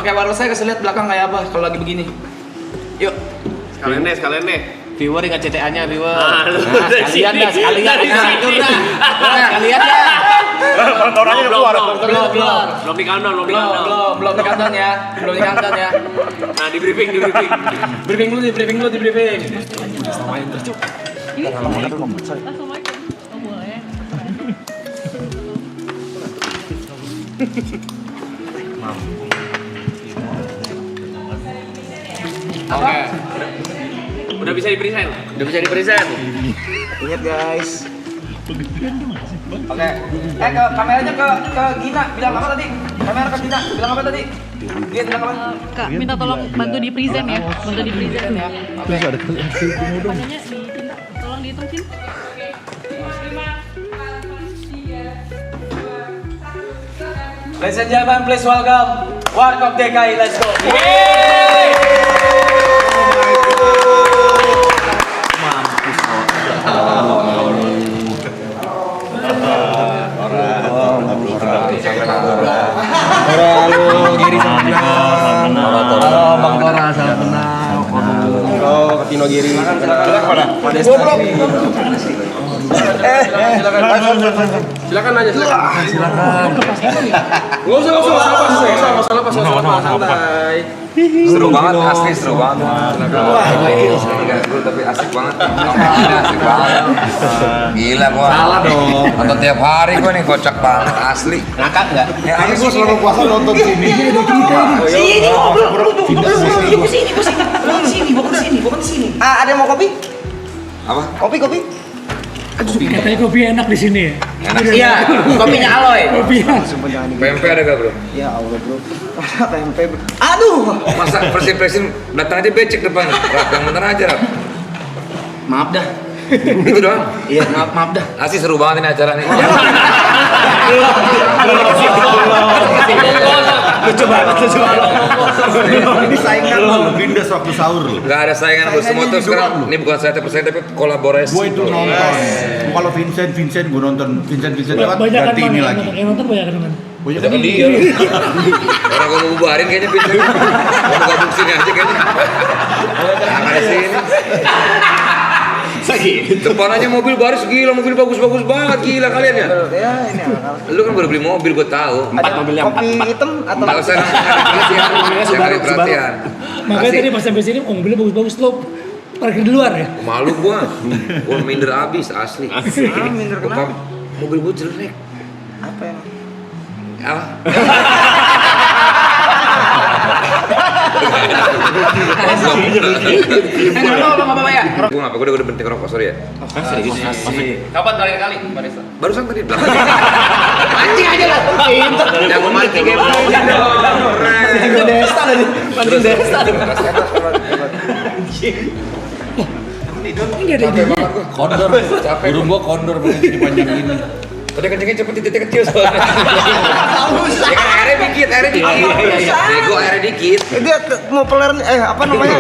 pakai wireless saya kasih lihat belakang kayak apa kalau lagi begini. Yuk. Sekalian deh. Viewer ingat CTA-nya, viewer. Sekalian dah. Sekalian dah. Orangnya keluar. Belum di countdown. Belum di kantor ya. Nah, di briefing. Briefing dulu. Assalamualaikum. Oh, boleh. Oke. Udah bisa di-present. Ingat guys. Oke. Ke kameranya ke Gina. Bilang apa tadi? Kamera ke Gina. Bilang apa tadi? Dia bilang apa? Kak, minta tolong bantu di present ya. Ya. Oke. Makanya tolong dihitung Cin. Ladies and gentlemen, please welcome Warkop DKI. Let's go. Halo, Giri Halo, Bang Tora, salam kenal. Halo, Ketino Giri. Silakan nanya, silakan. Nggak usah, masalah pas santai. Seru banget, asli seru banget. Tapi asik banget. Asik banget. Gila gua. Salah dong. Nonton tiap hari gua nih, kocak banget asli. Ngakak nggak? Ya, Ini gua selalu puasa nonton sini. Sini ngobrol, bukan di sini. Ada yang mau kopi? Apa? Kopi. Katanya kopi enak di sini ya. Iya, kopinya Aloy. PMP ada gak bro? Ya Allah bro, tempe. Aduh, Masa first datang aja becek depan. Rap, yang bener aja Rap. maaf dah. Itu doang. Iya, maaf dah. Asli seru banget ini acara nih. Lucu banget. Ini saingan lo, Bindes waktu sahur lo. Gak ada saingan bro, semua tuh sekarang. Ini bukan saya tapi kolaborasi. Gue itu nonton. Kalau Vincent gue nonton Vincent lewat Banyak kan ganti ini mana lagi. yang nonton banyak kan mana. Banyak Jangan kan dia. Orang gue mau bubarin kayaknya Vincent. Mau gabung sini aja kayaknya. Jangan ada sini. Depan aja mobil baris gila, mobil bagus-bagus banget gila kalian ya. Ya ini akal. Lu kan baru beli mobil gue tahu. Kopi hitam atau Kalau saya cari perhatian. Makanya tadi pas sampai sini mobilnya bagus-bagus lo parkir di luar ya. Malu gua minder abis asli. minder Bokap, mobil gua jelek. apa yang? Ah. Apa ya? Gua ngapa? Gua udah berhenti ngerokok, sorry ya. Kapan kali Barista? Barusan tadi bilang. Mancing aja lah. Pinter. Jangan mancing kayak Mancing desa tadi. Mancing desa. Ini nggak ada ininya. Kondor, capek. Burung gua kondor begini panjang ini. Tadi kencengnya cepet, titiknya kecil soalnya. Ya kan airnya dikit. Bego airnya dikit. Dia mau peler apa namanya?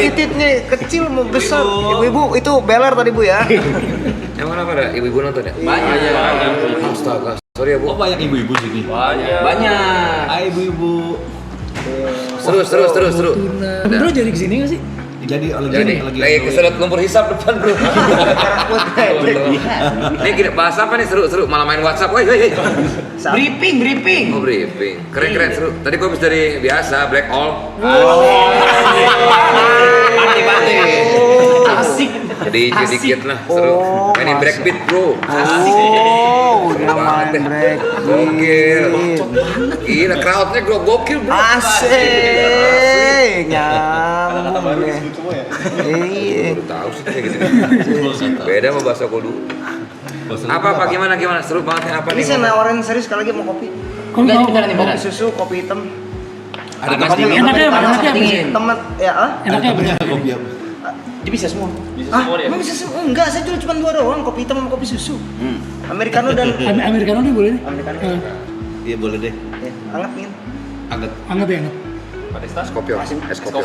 Titiknya kecil mau besar. Ibu-ibu itu beler tadi Bu ya. Yang mana pada ibu-ibu nonton ya? Banyak. Astaga, sorry ya Bu. Oh banyak ibu-ibu sini. Banyak. Hai ibu-ibu. Seru. Bro jadi kesini nggak sih? Jadi Lagi kesedot lumpur hisap depan bro. Ini gini, bahas apa nih seru, malah main WhatsApp, woi. Briefing. Oh briefing, keren seru. Tadi gua habis dari biasa Black All. Party. Asik. Jadi dikit lah seru. Mainin breakbeat bro. Udah main break. Gokil. Gila crowdnya gokil bro. Asik. Nyambung deh. Iya. Baru tahu sih kayak gitu. Beda sama bahasa kudu. Apa gimana seru banget apa Ini nih? saya nawarin serius sekali lagi mau kopi. Kopi susu, kopi hitam. ada Kopi enaknya apa? panas, Enaknya apa? dingin. Temen ya, Enaknya apa? kopi apa? Dia bisa semua. Emang bisa semua? Enggak, saya cuma dua doang, kopi hitam sama kopi susu. Americano dan Americano nih boleh nih. Americano. Iya boleh deh. Ya, hangat nih. Anget. Anget ya anget. Skopior. Skopior.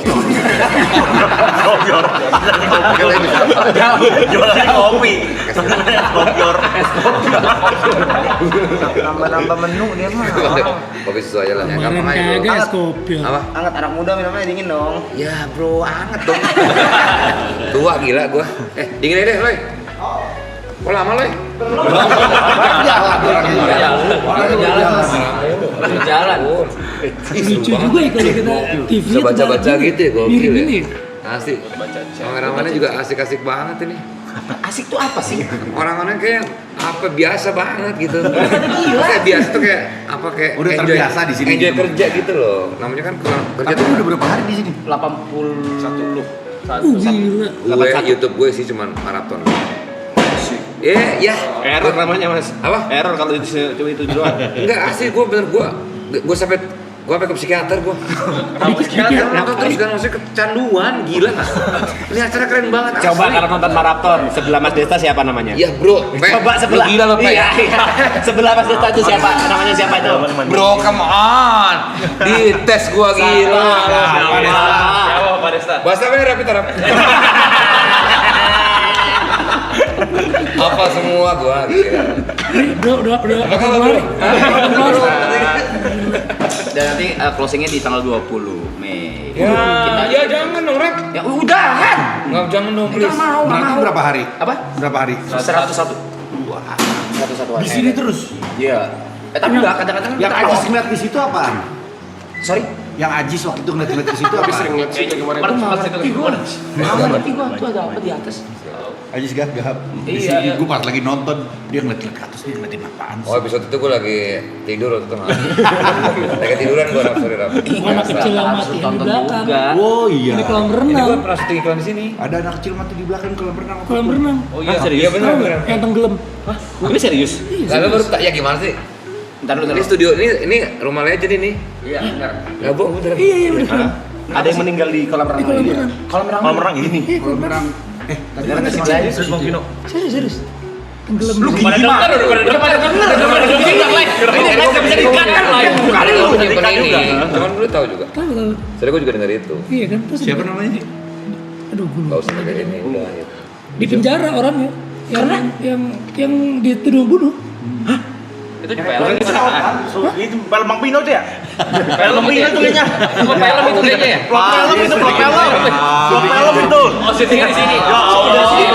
Jualan kopi. Nambah menu dia mah. Kopi susu aja lah ya. Gampang aja bro. Kagak es kopi. Apa? Anget anak muda minumnya dingin dong. Ya bro, anget dong. Tua gila gua. Dingin deh, Loy. Kok lama, Loy? Jalan. Lucu juga ya kalau kita TV Bisa baca-baca gitu ya, gokil mirip ya. ini. Asik. Kameramannya juga asik-asik banget ini. Asik tuh apa sih? Orang-orang kayak apa biasa banget gitu. Kayak biasa tuh kayak apa kayak Udah terbiasa di sini. Enjoy kerja gitu loh. Namanya kan kerja tuh Udah berapa hari di sini? 81 lu. Gila. YouTube gue sih cuman maraton. Ya. Error namanya, Mas. Apa? Error kalau cuma itu doang. Enggak asli gue bener gue sampai ke psikiater gue. Nonton terus kan maksudnya kecanduan, gila nggak? Ini acara keren banget. Coba asli. kalau nonton maraton sebelah Mas Desta siapa namanya? Ya bro, Coba sebelah. Gila lo Pe. Iya. Sebelah Mas Desta itu siapa? Namanya siapa itu? Bro, come on. Di tes gua gila. Siapa Pak Desta? Bahasa apa ya Tarap? Apa semua gua gila. Udah. Apa kabar bro? Dan nanti closingnya di tanggal 20 Mei. Ya jangan dong Rep. Ya udah kan. Nggak jangan dong please. Berapa hari? Apa? Berapa hari? 101. 101 hari. Di sini terus. Iya. Tapi enggak kadang-kadang Yang kita Ajis ngeliat di situ apaan? Sorry. Yang Ajis waktu itu ngeliat di situ apa? Sering ngeliat sih kemarin. Ngerti gua tuh ada apa di atas. Ajis gagap. Iya. Gue pas lagi nonton dia ngeliat ke atas, dia ngeliatin apaan sih? Oh episode itu gua lagi tidur waktu itu. Lagi tiduran gua Rap, sorry Rap. Anak kecil yang mati di Tonton belakang. juga. Oh iya. Di kolam Ini renang. gua pernah syuting iklan di sini. Ada anak kecil mati di belakang kolam renang. Kolam renang. Oh iya, Iya benar benar. Yang tenggelam. Ini serius? Lalu baru tak ya gimana sih? Entar dulu. Ini studio ini rumah legend ini. Iya, entar. Ya bohong bener. Iya bener. Ada yang meninggal di kolam Di renang. kolam renang. Kolam renang ini. Iya kolam renang. Serius Bang Vino. Serius. Tenggelam. Udah pada denger. Ini nggak bisa dikat kan live. Kali lu nyimpen ini. Cuman lu tahu juga. Tahu. Soalnya gue juga denger itu. Iya kan. Terus Siapa namanya? aduh gue Gak usah kayak ini udah. Gitu. di penjara orangnya. Yang dituduh bunuh. Itu di film. Itu film Bang Pino tuh ya? Film Bang Pino tuh kayaknya. Film itu kayaknya ya? Vlog film itu, vlog film. Vlog film itu. Oh, syutingnya di sini. Ya udah sih.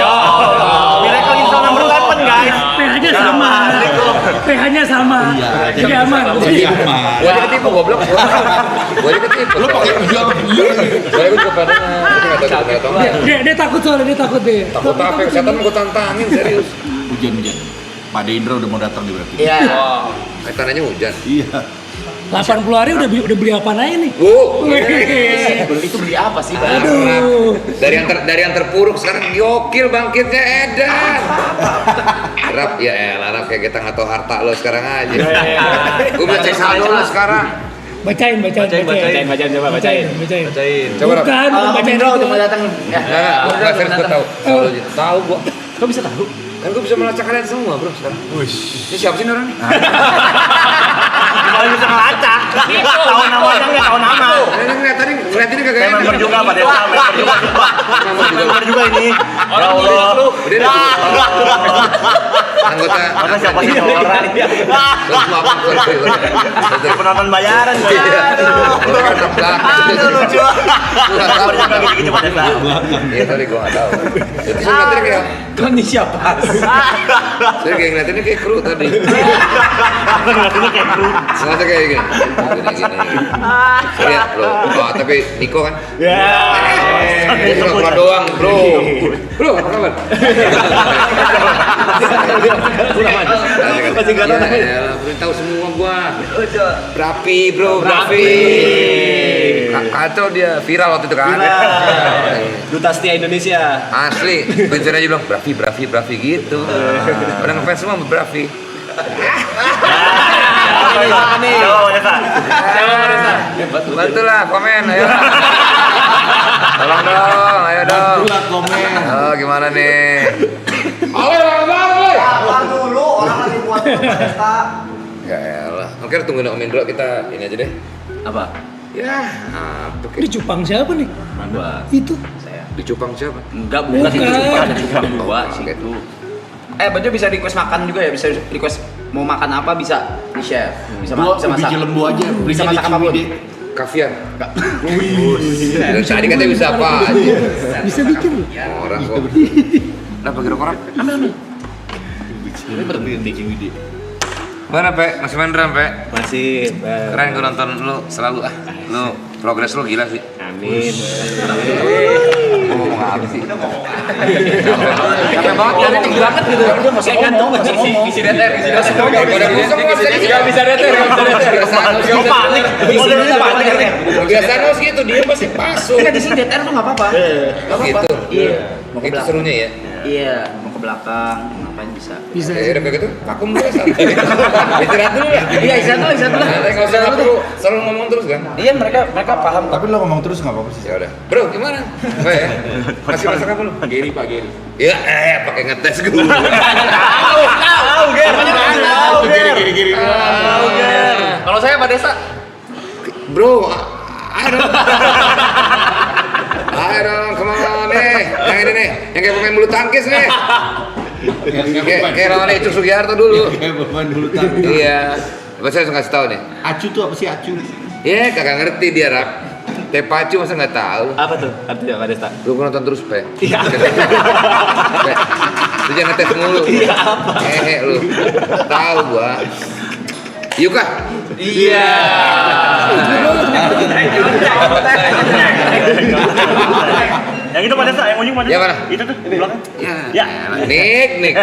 Ya Allah. Miracle in Cell number 7 guys. pH-nya sama. pH-nya sama. Jadi aman. Jadi aman. Gua aja ketipu goblok. Gua aja ketipu. Lu pakai bilang. Soalnya gua juga pernah. Tapi enggak tahu enggak. Dia takut soalnya dia takut deh. Takut apa? Setan gua tantangin serius. Hujan. Pak Indra udah mau datang di berarti. Iya. Tanahnya hujan. Iya. 80 hari udah beli apa aja nih? Beli apa sih? Aduh. Dari yang terpuruk sekarang gokil bangkitnya edan. Rap ya elah Rap kayak kita nggak tahu harta lo sekarang aja. Gue mau cek saldo lo sekarang. Bacain Coba bacain. Coba Rap. Bukan, bacain Indro itu. cuma datang. Nah, gue serius gue tahu. Saldonya. Tahu gua. Kok bisa tahu? Kan gue bisa melacak kalian semua bro sekarang. Ini siapa sih ini orang nih? Kalau bisa ngelacak. Tahu namanya nggak tahu nama. Ngeliat ini kagak enak. Member juga Pak Desa, member juga. Member juga ini. Ya Allah. Udah dah. Anggota. Mana siapa sih orang? Terus mau apa? Penonton bayaran. Aduh lucu. Member juga gitu Pak Desa. Iya tadi gue nggak tahu. Jadi saya ngeliatin kayak, Kan ini siapa? saya kayak ngeliatinnya kayak kru tadi. Ngeliatinnya kayak kru. Sengaja kayak gini. Gini. Lihat bro. Oh tapi Niko kan? Ya. Dia cuma keluar doang bro. Bro apa kabar? Masih nggak tahu. Ya, tahu semua gua. Berapi bro, berapi. Kacau dia viral waktu itu kan. Duta Setia Indonesia. Asli, Vincent aja bilang Brafi gitu. Udah ngefans semua sama Brafi. Coba Desa. Bantu lah komen, ayo. Tolong dong, ayo dong. Komen. Oh, gimana nih? Oleh, Apa dulu orang lagi buat Desa. Ya elah, Oke, tungguin Om Indro, kita ini aja deh. Apa? Ya, apa Di Cupang siapa nih? Gua. Itu. Saya. di Cupang siapa? Enggak, bukan sih Bukan. Cupang, ada Cupang dua Oke. situ. Baju bisa request makan juga ya, bisa request mau makan apa bisa di chef. Bisa bisa masak. biji lembu aja. Bisa masak apapun. Kaviar. Dan tadi katanya bisa apa aja. Bisa bikin loh. Orang kok. Kenapa kira orang? Mana Pe? Masih main drum Pe? Masih. Keren gue nonton lu selalu lu progres lu gila sih. Amin. Ngomong apa sih? Capek banget, dari tinggi banget gitu. Masih ngomong, masih ngomong. Isi DTR. Pada pusing nggak bisa DTR. Kebiasaan harus gitu, dia pasti pasung. Enggak di sini DTR tuh enggak apa-apa. Enggak apa-apa. Gitu. Iya. Mau ke Itu belakang. serunya ya. Iya, mau ke belakang, mau ngapain bisa. Bisa. Ya udah kayak gitu, vakum dulu santai. Istirahat dulu lah. Iya, istirahat dulu. Santai, nggak usah perlu selalu ngomong terus kan. Iya, mereka paham. Tapi lo ngomong terus nggak apa-apa sih. Ya udah. Bro, gimana? Apa ya? Masih masak apa lu? Geri Pak Geri. Ya, pakai ngetes gue. Tahu Ger. Tahu Ger. Kalau saya Pak Desa. Bro, I don't, come on nih. Yang ini nih, yang kayak pemain bulu tangkis nih. Kayak lawan Icuk Sugiharto dulu. Kayak pemain dulu tadi. Iya. Coba saya langsung kasih tahu nih. Acu tuh apa sih acu? Ya, kagak ngerti dia, Rap. Tepacu masa nggak tahu. Apa tuh? Artinya Pak Desa. Lu pernah nonton terus, Pe? Iya. Pe, lu jangan ngetes mulu. Iya, apa? Lu. Tahu gua. Yuk kah? Iya. Yang itu pada saat yang ujung mana? Ya, mana? Itu tuh di belakang. Ya. Nik. Nik.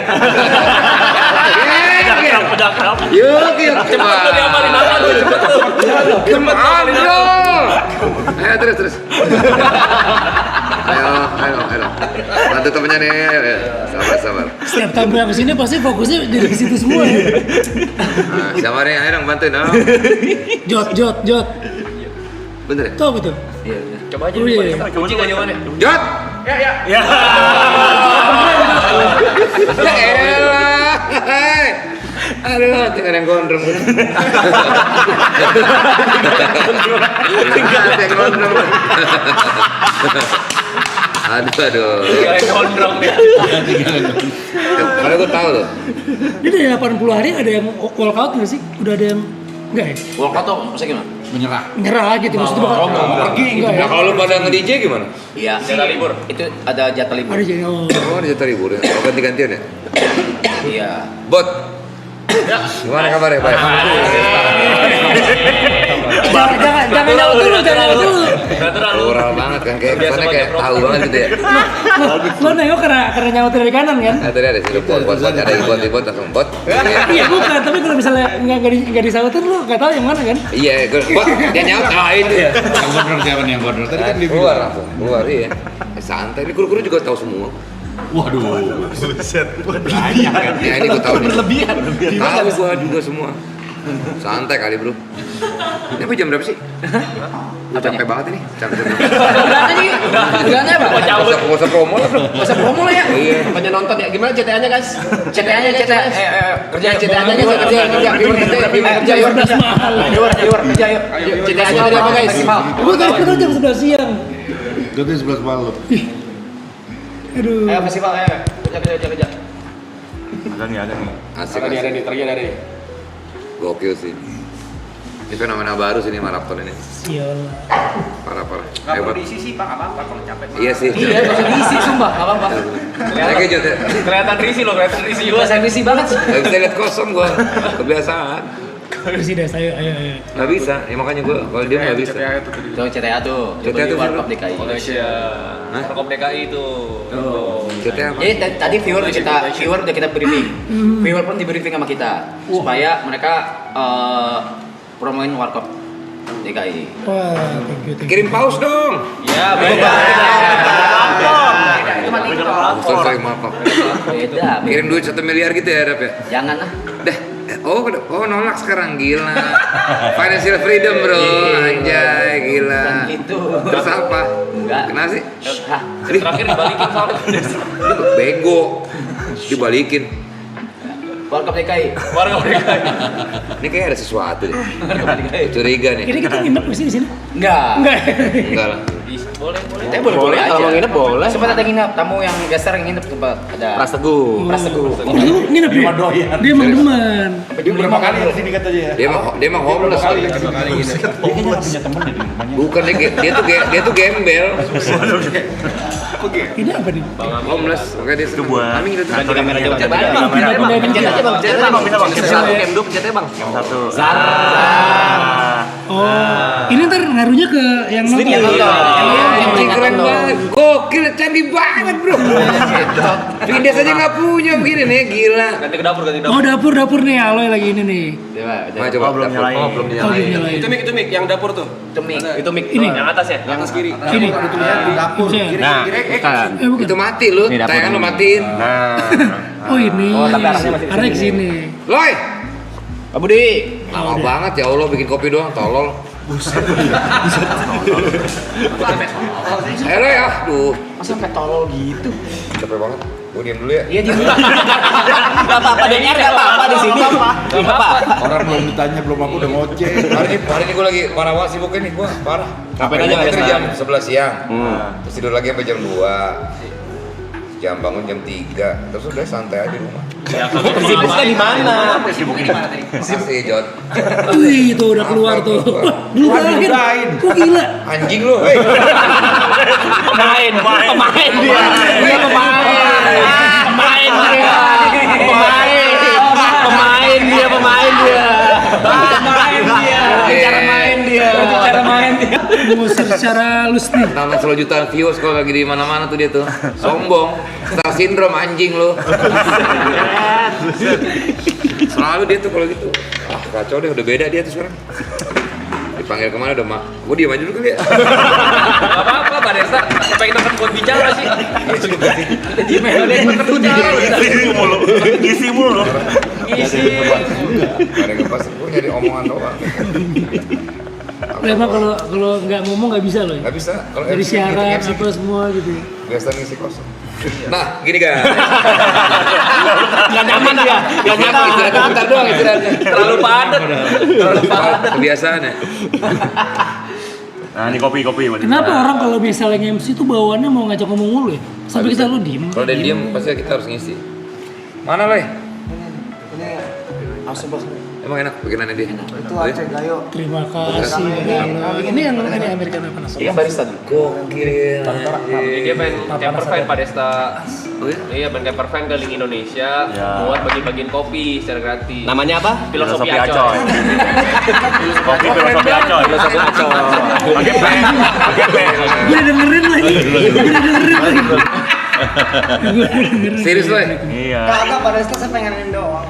Pedang kerap. Yuk. Cepat tuh diamalin apa tuh? Cepet tuh. Cepet bro. Ayo terus. Ayo. Bantu temennya nih. Ayo. Sabar. Setiap tamu yang kesini pasti fokusnya dari situ semua ya. Nah, siapa nih? Ayo dong bantuin dong. Jot. Bener ya? Tahu betul. Iya. Coba aja Oh, Pak iya. Desa. Kunci enggak jawabannya? Jot. Ya. Ya elah. Aduh, tinggal yang gondrong. Aduh. Kayak gondrong dia. Karena gue tahu loh. Ini dari 80 hari ada yang walkout nggak sih? Udah ada yang enggak ya? Walkout tuh maksudnya gimana? Nyerah gitu maksudnya bakal pergi enggak ya? Nah kalau lu pada nge-DJ gimana? Iya. Jatah libur. Itu ada jatah libur. Ada jadi oh. Oh, ada jatah libur ya? Oh, ganti-gantian ya? Iya. Bot. Gimana kabarnya, Pak? Jangan jauh dulu. Oral banget kan, kayak kesannya kayak tahu banget gitu ya. Lo nengok karena nyaut dari kanan kan? Nah, tadi ada sih bot, ada bot langsung bot. Iya bukan, tapi kalau misalnya nggak disautin lo nggak tahu yang mana kan? Iya, bot dia nyaut, itu ya. Yang gondrong siapa nih yang gondrong? Tadi kan dia Keluar bilang. langsung, keluar iya. Santai, ini kru-kru juga tahu semua. Waduh. Ya ini gue tahu nih. Berlebihan. Tahu gue juga semua. Santai kali bro. Ini apa jam berapa sih? Udah capek banget ini. Capek. Bulannya apa? Gak usah promo lah bro. Masa promo lah ya? Iya. Banyak nonton ya. Gimana CTA-nya guys? CTA-nya. Kerja CTA-nya kerja yuk. Kerja yuk. CTA-nya ada apa guys? Gue tadi kenal jam 11 siang. Gue tuh 11 malam. Aduh. Ayo festival ayo. Kerja. Ada nih. Asik. Ada nih, terjadi ada nih. Gokil sih. Ini fenomena baru sih ini maraton ini. Sial. Parah. Enggak perlu diisi sih, Pak. Apa-apa kalau capek. Iya sih. Iya, nggak usah diisi sumpah, nggak apa-apa. Kayak gitu. Kelihatan risi loh, kelihatan risi. Gua saya risi banget sih. Gak bisa lihat kosong gua. Kebiasaan. Bersih deh, ayo. Gak bisa. Ya makanya gua kalau dia nggak bisa. Tuh CTA tuh. CTA tuh Warkop siapa? DKI. Malaysia. Warkop DKI itu. CTA apa? Jadi tadi viewer udah kita briefing. Viewer pun di briefing sama kita supaya mereka promoin Warkop DKI. Wah, thank you. Kirim paus dong. Ya, beda. Itu mah Sorry, maaf. beda. Kirim duit 1 miliar gitu ya, Rap ya? Jangan lah. Dah. Oh nolak sekarang gila. Financial freedom bro, anjay gila. Bukan gitu. Terus apa? Enggak. Kenapa sih? Hah? Terakhir dibalikin soalnya. Bego. Dibalikin. Warkop DKI. Ini kayak ada sesuatu deh. Curiga nih. Ini kita nginep nggak sih di sini? Enggak. Enggak lah. Kita boleh aja. Kalau nginep boleh. Sempat ada nginep, tamu yang geser yang nginep tempat ada. Pras Teguh. Oh, lu nginep dia? Dia emang demen. Dia berapa kali di sini katanya ya? Dia mah homeless kali. punya temen di rumahnya. Bukan dia tuh gembel. Ini apa nih? Homeless. Makanya dia Itu buat kami gitu tuh. Ganti kamera aja bang. Ganti Pencet kamera. aja bang. Pencet aja bang. Bisa bang, bisa bang. Satu cam 2 pencet aja bang. Yang satu. Oh, ini ntar ngaruhnya ke yang nonton. Yang nonton. Anjing keren banget. Gokil, canggih banget, Bro. Vindes aja enggak punya begini nih, gila. Ganti ke dapur, ganti ke Oh, dapur. dapur nih Aloy lagi ini nih. Nah, coba belum dapur. nyalain. Belum Oh, nyalain. nyalain. Itu mic yang dapur tuh. Itu mic. Ini. Yang atas ya? Yang atas kiri. Ini. Dapur. Kiri. Nah, bukan. Bukan. Itu mati lu, Ini dapur tayangan lu ini. matiin. Nah. Oh, ini. Oh, tapi arahnya masih Arahnya ke sini. Loy, Pak Budi. lama banget ya Allah bikin kopi doang, tolol. Loy, aduh. Masa sampai tolol gitu? Capek banget. Gue diem dulu ya. Iya di dulu. Enggak apa-apa dengar enggak apa-apa di sini. Enggak apa-apa. Orang belum ditanya, belum aku udah ngoceh. Hari ini gue lagi parah banget sibuk ini gue, parah. Ngapain aja nggak ada jam 11 siang. Hmm. Terus tidur lagi sampai jam 2. Jam bangun jam 3. Terus udah santai aja di rumah. Ya kalau sibuknya di mana? Makasih, Jod. Wih, itu udah keluar tuh. Wah, dudain. Kok gila? Anjing lu, hei. Pemain dia. Dia pemain. Pemain dia. Cara main dia. Ngusir secara halus nih. Nonton 10 jutaan views kalau lagi di mana-mana tuh dia tuh. Sombong. Star syndrome anjing lu. Selalu dia tuh kalau gitu. Ah, kacau deh, udah beda dia tuh sekarang. Dipanggil kemana udah gue diem aja dulu kali ya. Enggak apa-apa, Pak Desa. Sampai kita buat bicara sih. Kita diem aja deh, kita bicara. Isi mulu. Isi. Gak ada yang ngepas, gue nyari omongan doang. Emang kalau nggak ngomong nggak bisa loh. Ya? Gak bisa. Kalau Dari MC siaran gitu, apa semua gitu. biasa ngisi kosong. Nah, gini guys. Enggak nyaman dia. Enggak nyaman. Istirahatnya bentar doang istirahatnya. Terlalu padat. Kebiasaan ya. Nah, ini kopi. Kenapa orang kalau misalnya MC tuh bawaannya mau ngajak ngomong mulu ya? Sampai kita lu diem. Kalau dia diem pasti kita harus ngisi. Mana Loy? Emang enak bikinannya dia? Itu Aceh Gayo. Terima kasih. Ini yang American apa Iya barista tuh. Gokil. Dia pengen campervan Pak Desta. Oh ya? Iya, pengen campervan keliling Indonesia Ya. buat bagi-bagiin kopi secara gratis. Namanya apa? Filosofi Filosofi Acoy. Kopi filosofi acoy. Filosofi Acoy. Pakai P. Gue udah dengerin lagi. Serius Loy? Iya. Kagak pada itu saya pengenin doang.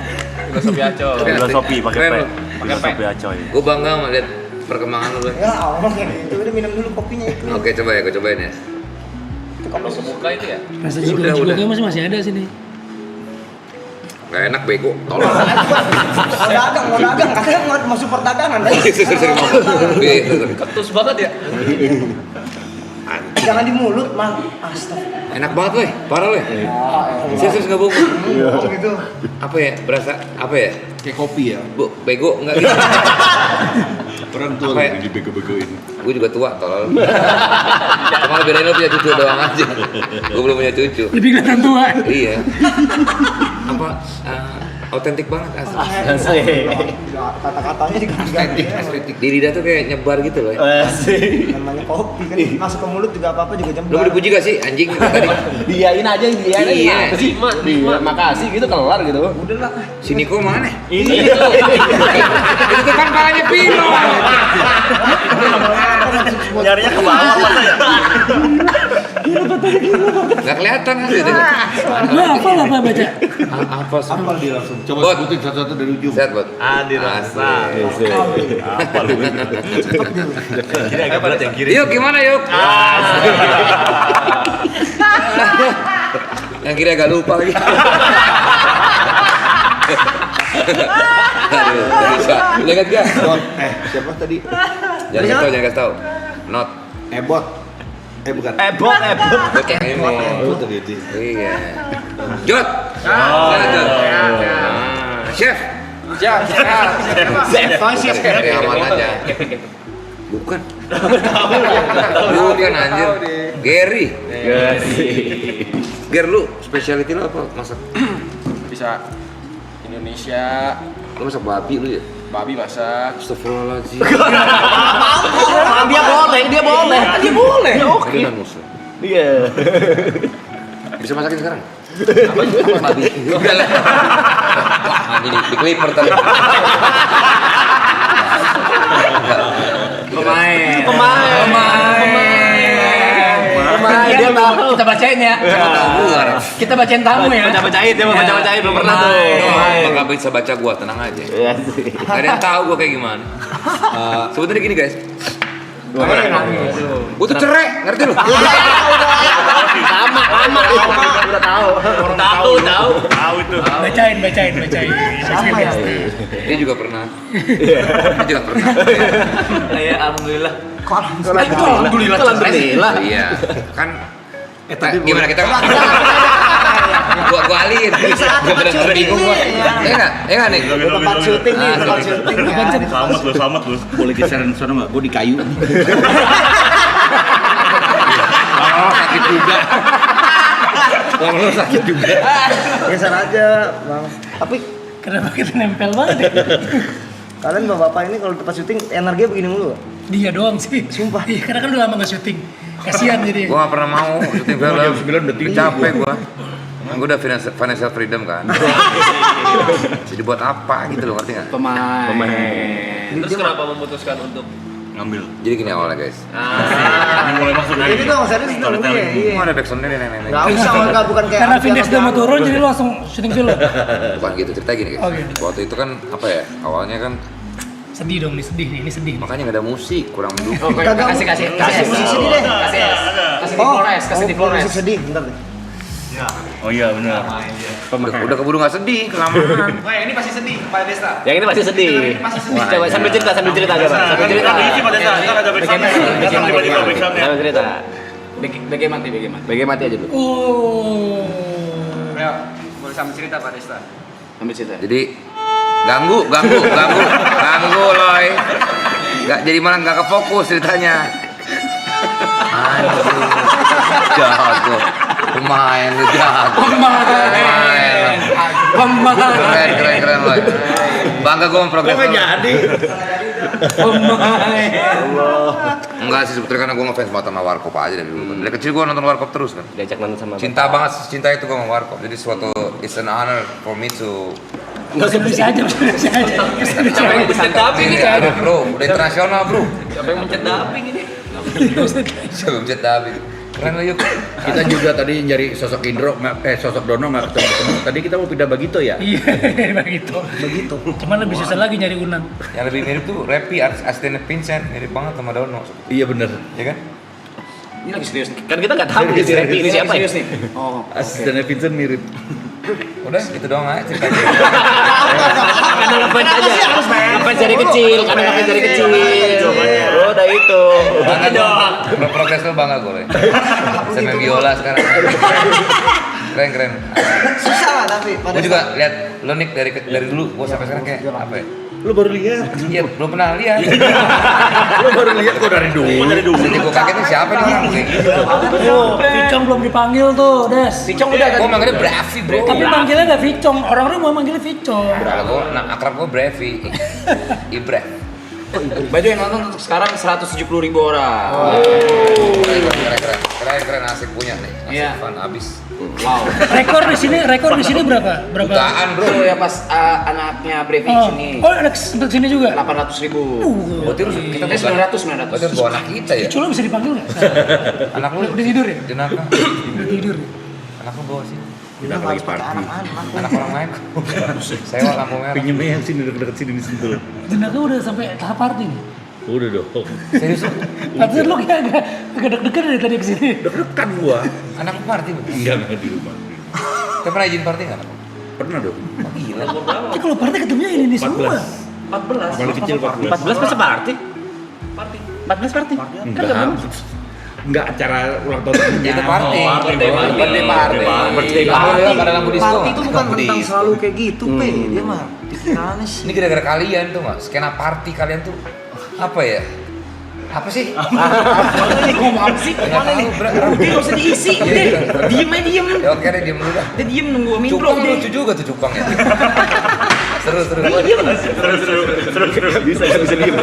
Filosofi Acoy. Filosofi pakai P. Keren lu. Filosofi acoy. Gue bangga melihat perkembangan lu Loy. Ya Allah kayak gitu. Udah minum dulu kopinya itu. Oke coba ya, gue cobain ya. Kalau kebuka itu ya. Rasa Udah. juga masih ada sini. Gak enak bego, tolong. Mau dagang, katanya mau support dagangan. Sering ngomong. Ketus banget ya. Jangan di mulut, Mang. Astaga. Enak banget Loy, parah Loy. Serius gak bohong. Oh gitu. Apa ya, berasa, apa ya? Kayak kopi ya. Bu, bego, enggak gitu. Orang tua Apa ya? lagi dibego-begoin. Gue juga tua, tolol. Cuma bedain lo punya cucu doang aja. Gue belum punya cucu. Lebih kelihatan tua. Iya. Apa? Autentik banget asli. Kata-katanya juga Estetik. Di lidah tuh kayak nyebar gitu loh. namanya kopi kan masuk ke mulut juga apa-apa juga Lo jembar. dipuji gak sih anjing tadi? Diain aja, diain aja. Iya. Iya, makasih gitu kelar gitu. Udah lah. Si Niko mana? Ini. Itu kan palanya Pino. Nyarinya ke bawah masa ya? Gak kelihatan kan itu. Lu hafal apa baca? Apa sih? Apa dia langsung? Coba Bot. sebutin satu-satu dari ujung. Sehat buat. Adi rasa. Apa lu? Kiri agak berat yang kiri. Yuk gimana yuk? Yang kiri agak lupa lagi. Aduh, gak bisa. Lu ingat gak? Bot. Siapa tadi? Jangan kasih tau. Not. Bot. Bukan. Bot. Buat yang ini. Bot tadi. Iya. Jod. Sana, Jod. Chef. Aman aja. Bukan. Bukan anjir. Gary. Ger, lu specialty lu apa masak? Bisa Indonesia, Lu masak babi lu ya? babi masak. Astagfirullahaladzim. Dia boleh. Ini non muslim. Iya. Bisa masakin sekarang? Apa babi? Udah lah. Wah, ini di clipper tadi. Pemain. Dia tahu. Kita bacain ya. Kita bacain tamu ya. Baca-bacain, dia mau baca-bacain belum pernah tuh. Nggak bisa baca gua, tenang aja. Gak ada yang tahu gua kayak gimana. Sebetulnya gini guys. Gua tuh cerai, ngerti lu? Lama. Udah tahu. Tahu itu. Bacain. Dia juga pernah. Ya alhamdulillah. Alhamdulillah. Iya. Kan gimana kita? Gua alihin. Gua bener-bener bingung gua. Enggak nih. Tempat syuting nih, tempat syuting. Selamat lu. Boleh geseran sana nggak? Gue di kayu. Sakit juga. Lama-lama sakit juga. Geser aja, Bang. Tapi Kenapa kita nempel banget ya? kalian bapak-bapak ini kalau tempat syuting energinya begini mulu. Dia doang sih. Sumpah. Iya, karena kan udah lama gak syuting. Kasihan jadi. Gua gak pernah mau syuting film. Jam 9 udah tinggi. Capek gua. Gua udah financial freedom kan. Jadi buat apa gitu loh, ngerti gak? Pemain. Terus kenapa memutuskan untuk Ngambil. Jadi gini awalnya guys. Ini mulai masuk Jadi tuh serius dulu Mau ada backsoundnya nenek-nenek. Enggak usah, enggak bukan kayak Karena Vindex udah mau turun jadi lo langsung syuting film. Bukan gitu, cerita gini guys. Oh, gitu. Waktu itu kan apa ya, awalnya kan Sedih dong nih, sedih nih, ini sedih. makanya gak ada musik, kurang mendukung. Kasih musik sedih deh. Kasih di Flores, kasih di Flores. Musik sedih, bentar deh. Oh iya benar. Udah keburu gak sedih, kelamaan. Ini pasti sedih, Pak Desta. Yang ini masih sedih. Coba sambil cerita coba. Sambil cerita. Sambil cerita. BG mati. BG mati aja dulu. Oh. Ayo, boleh sambil cerita Pak Desta. Sambil cerita. Jadi ganggu loy. Jadi malah gak kefokus ceritanya. Anjir. Jago. Pemain lu jago. Pemain. Keren loy. Bangga gue memprogres. Kok jadi? Pemain. Enggak sih, sebetulnya karena gue ngefans banget sama Warkop aja dari dulu. Dari kecil gue nonton Warkop terus kan. Diajak nonton sama. Cinta banget, cinta itu gue sama Warkop. Jadi suatu it's an honor for me to. Bisa aja. siapa yang mencet dubbing ini? Aduh bro, udah internasional bro. Siapa yang mencet dubbing ini? Siapa mencet dubbing? Keren lah yuk. Kita juga tadi nyari sosok sosok Dono nggak ketemu. Tadi kita mau pindah Bagito ya. Iya, begitu. Cuman lebih susah lagi nyari Unan. Yang lebih mirip tuh Repi, asisten Vincent, mirip banget sama Dono. Iya bener. Ya kan? Ini lagi serius. Kan kita nggak tahu si Repi ini siapa ya. Serius nih. Oh. Asistennya Vincent mirip. Udah gitu doang aja ceritanya. Karena ngefans aja. Ngefans dari kecil. Udah itu. Bangga dong. Progres lu bangga gue. Saya main biola sekarang. Keren. Susah lah tapi pada Gue juga lihat lo Nick dari dulu, gue sampai sekarang kayak apa ya? Lu baru lihat. Iya, belum pernah lihat. Lu baru lihat kok dari dulu. Jadi gue kaget nih siapa nih orang kayak gitu. Vicong belum dipanggil tuh, Des. Vicong udah kan. Gue manggilnya Bravi bro. Tapi manggilnya nggak Vicong, orang-orang mau manggilnya Vicong. Kalau gue, akrab gue Bravi. Ibra. Baju yang nonton untuk sekarang 170.000 orang. Keren asik punya nih. Iya. Asik fun abis. Wow. Rekor di sini berapa? Jutaan bro. Itu ya pas anaknya briefing sini. Oh, anak sempet sini juga. 800.000. Berarti lu kita bukan. 900. Berarti bawa anak kita ya. Cula bisa dipanggil nggak? Anak lu Udah tidur ya? jenaka. Udah tidur. Anak lu bawa sih. kita harus pakai anak-anak. Anak orang lain. Sewa lampu merah. Pinjemnya yang sini deket-deket sini di Sentul. Jenaka udah sampai tahap party nih. Udah dong. Serius? Artinya lu kayak agak deg-degan dari tadi kesini. Deg-degan gua. Anak party betul? Enggak di rumah. Kita pernah izin party nggak? Pernah dong. Oh, gila. Tapi kalau party ketemunya ini semua. 14. Paling kecil 14. 14 masa party? Party. 14 party? Enggak acara ulang tahun. Itu party. Birthday party. Birthday party. Birthday Lampu pada lampu disco. Party itu bukan tentang selalu kayak gitu, Pe. Dia mah Gimana sih? Ini gara-gara kalian tuh nggak? Skena party kalian tuh apa ya? Apa sih? Ngomong apa sih? Nggak tahu, Udah nggak usah diisi. Udah diem aja diem. Ya oke deh, diem dulu dah. Udah diem nunggu intro Cupang deh. lucu juga tuh Cupang ya. Seru. Seru. Bisa diem.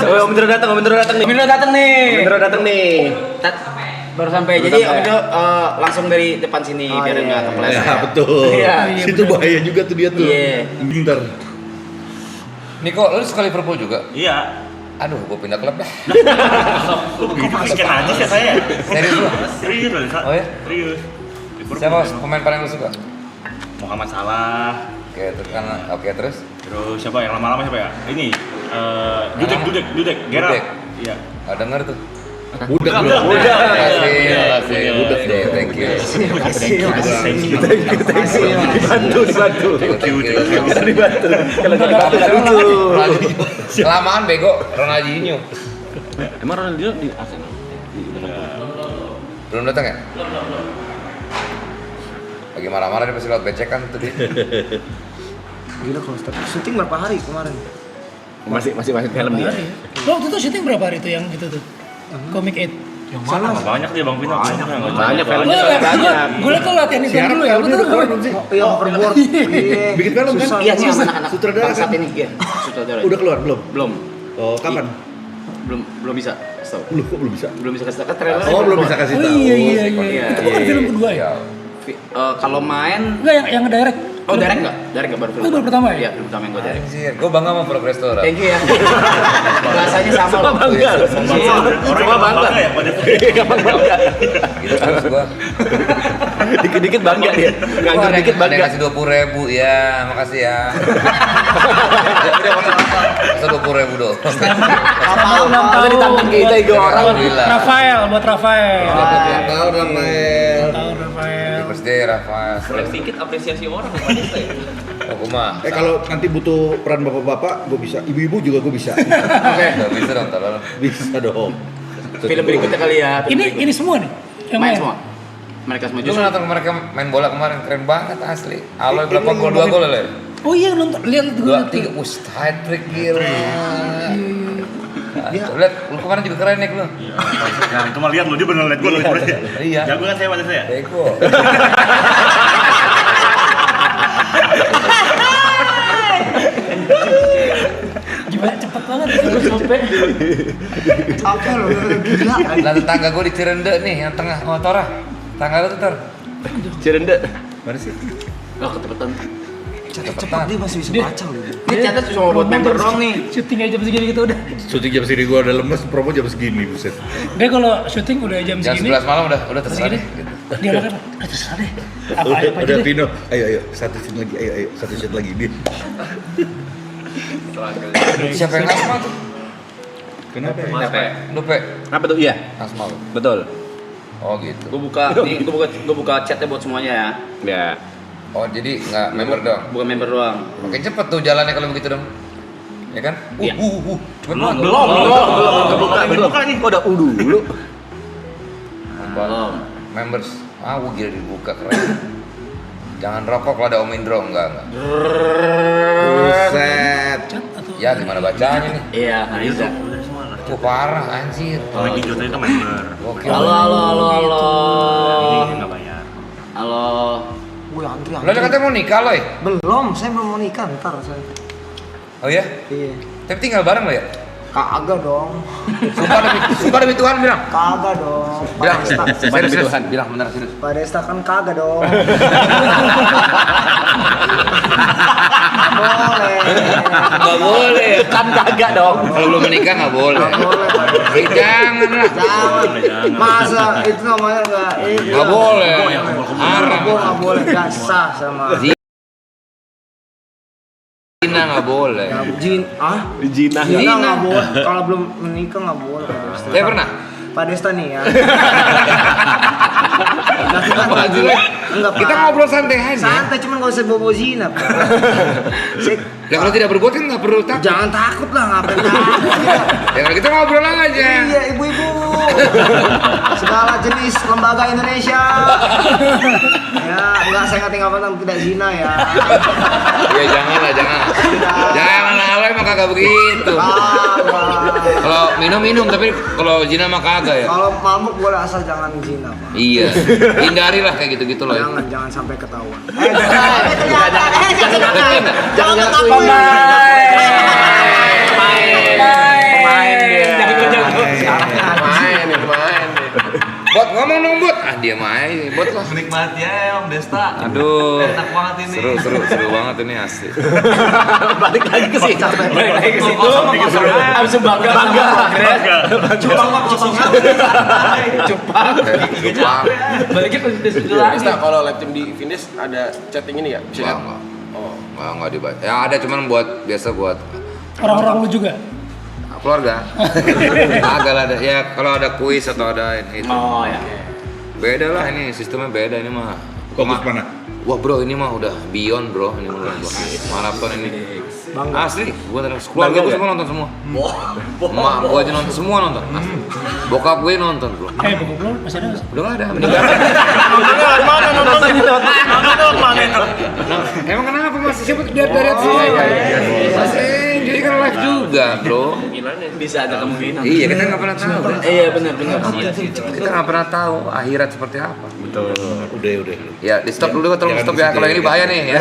Oh, Om Indro datang nih. Om Indro datang nih. Tat. Baru sampai. Jadi Om Indro langsung dari depan sini biar nggak kepleset. Ya, betul. Iya. Situ bahaya juga tuh dia tuh. Iya. Bentar. Niko, lu suka Liverpool juga? Iya. Aduh, gua pindah klub dah. Kok masukin aja sih saya? Serius lu? Serius loh, Sa. Oh ya? Serius. Siapa pemain paling lu suka? Muhammad Salah. Oke, terus? Terus siapa yang lama-lama siapa ya? Ini Dudek, Gerard. Dudek. Iya. Nggak denger tuh. Udah. Makasih. Udah deh. Thank you. Dibantu. Bisa dibantu. Kalau Kelamaan bego, Ronaldinho. Emang Ronaldinho di Arsenal? Belum datang ya? Lagi marah-marah dia pasti lewat becekan tuh dia. Gila kalau syuting berapa hari kemarin? Masih film dia. Lo waktu itu syuting berapa hari tuh yang itu tuh? Comic 8. Yang mana? Banyak dia Bang Pino. Banyak filmnya banyak. Gue liat tuh latihan itu dulu ya. Betul gue. Iya, overboard. Iya. Bikin film kan? Iya sih anak-anak. Sutradara Bangsat kan? ini iya. Sutradara. Udah keluar belum? Belum. Oh, kapan? Belum bisa. Stop. Lu kok belum bisa? Belum bisa kasih tahu. Kan trailer. Oh, belum bisa kasih Oh tahu. iya. Iya. Itu bukan film kedua ya? Kalau main Enggak yang ngedirect. oh direct enggak baru film. Itu baru pertama ya? Iya, film pertama yang gue direct. Anjir, gua bangga sama Progress Tora. Thank you ya. Rasanya sama loh. Bangga. Orang bangga ya pada Gitu terus gua. Dikit-dikit bangga dia. Nganggur Ada dikit yang bangga. kasih 20.000 ya, makasih ya. Masa 20.000 doang. Masa ditantang kita itu orang. Alhamdulillah. Rafael, buat Rafael. Tahu Rafael. Tahu Rafael. Birthday Rafa. Sedikit apresiasi orang. Aku mah. Kalau nanti butuh peran bapak-bapak, gue bisa. Ibu-ibu juga gue bisa. Oke, nggak bisa dong, tolong. Bisa dong. Film berikutnya kali ya. Ini semua nih. Yang main semua. Mereka semua Lu justru. nonton mereka main bola kemarin keren banget asli. Aloy berapa gol? 2 gol le. Oh iya nonton lihat gue. 2 3 hat trick gila. Lihat, lu kemarin juga keren nih lu. Nah, itu mah lihat lu dia bener lihat gua lu. Iya. Jago kan saya pada saya. Bego. Gimana cepet banget sampai. Apa lo? Gila. Lah tetangga gua di Cirende nih yang tengah. Oh, Tora. Tangga lu tuh, Tor. Cirende. Mana sih? Oh, ketepetan. Cepat dia masih bisa baca loh. Ini catat cuma buat member doang nih. Syuting aja jam segini gitu udah. Syuting jam segini gue udah lemes, promo jam segini, buset. Dia kalau syuting udah jam Jam segini. 11 malam udah terserah Segini. deh. Gitu. Dia makan. Terserah deh. Apa aja Udah deh. Pino, ayo, satu shoot lagi, ayo, satu shoot lagi dia. Siapa yang asma tuh? Kenapa? Lu Pe. Apa tuh? Iya. Asma lu. Betul. Oh gitu. Gue buka chatnya buat semuanya ya. Ya. Oh jadi nggak member dong? Bukan member doang. Makin cepet tuh jalannya kalau begitu dong. Ya kan? Iya. Cepet banget. Belum. Buka nih. Kok udah dulu? Belum. Members. Gila dibuka keren. Jangan rokok kalau ada Om Indro, enggak. Buset. Ya gimana bacanya nih? Iya, bisa. Parah anjir. Kalau Gijo tadi itu member. Gokil. Halo. Ini nggak bayar. Halo. Gue antri. Lo katanya mau nikah loh ya? Belum, saya belum mau nikah ntar saya. Oh iya? Iya. Tapi tinggal bareng lo ya? Kagak dong. Sumpah demi Tuhan bilang. Kagak dong. Bilang. Sumpah demi Tuhan. Bilang bener serius. Pak Desta kan kagak dong. Boleh. Nggak boleh. Kan kagak dong. Kalau belum menikah nggak boleh. Boleh. Jangan lah. Jangan. Masa itu namanya enggak Nggak boleh. Haram. Gue nggak boleh gak sah sama. Zina nggak boleh. Ya, Jinah. Zina nggak boleh. Kalau belum menikah nggak boleh. Pak Desta. Saya pernah. Pak Desta nih ya. Kita ngobrol santai aja. Santai, cuman gak usah bobo zina. Pak. Ya kalau tidak berbuat kan nggak perlu takut. Jangan takut lah, ngapain takut. Ya kalau kita ngobrol aja. Iya, ibu-ibu. segala jenis lembaga Indonesia. Ya, enggak, saya nggak tinggal tentang tidak zina ya. Ya jangan lah, jangan. Jangan lah, emang kagak begitu. Kalau minum tapi kalau zina mah kagak ya. Kalau mabuk boleh asal jangan zina, Pak. Iya. Hindarilah kayak gitu-gitu loh. Jangan sampai ketahuan. Jangan ketahuan. Bot ngomong dong bot. Ah dia main, bot lah. Menikmati ya Om Desta. Aduh. Enak banget ini. Seru banget ini asli. Balik lagi ke situ. Balik lagi ke situ. Harus bangga. Cupang. Baliknya ke situ lagi. Desta, kalau live team di finish ada chatting ini ya? Bisa lihat? Enggak dibaca. Ya ada cuman biasa buat Orang-orang lu juga. keluarga. Agak ada. Ya kalau ada kuis atau ada ini. Oh ya. Beda lah ini, sistemnya beda ini mah. Fokus mana? Wah bro, ini mah udah beyond bro, ini mah maraton ini. Asli, gua terus keluarga gua semua nonton semua. Emak gua aja nonton semua nonton. Asli. Bokap gue nonton bro. Bokap lu masih ada? Udah nggak ada, meninggal. Emang kenapa masih siapa dari atas? Masih, jadi kan live juga bro. Bisa ada kemungkinan. Iya kita nggak pernah tahu. Iya benar. Kita nggak pernah tahu akhirat seperti apa. Betul. Udah. Ya di stop dulu, tolong stop ya. Kalau ini bahaya nih ya.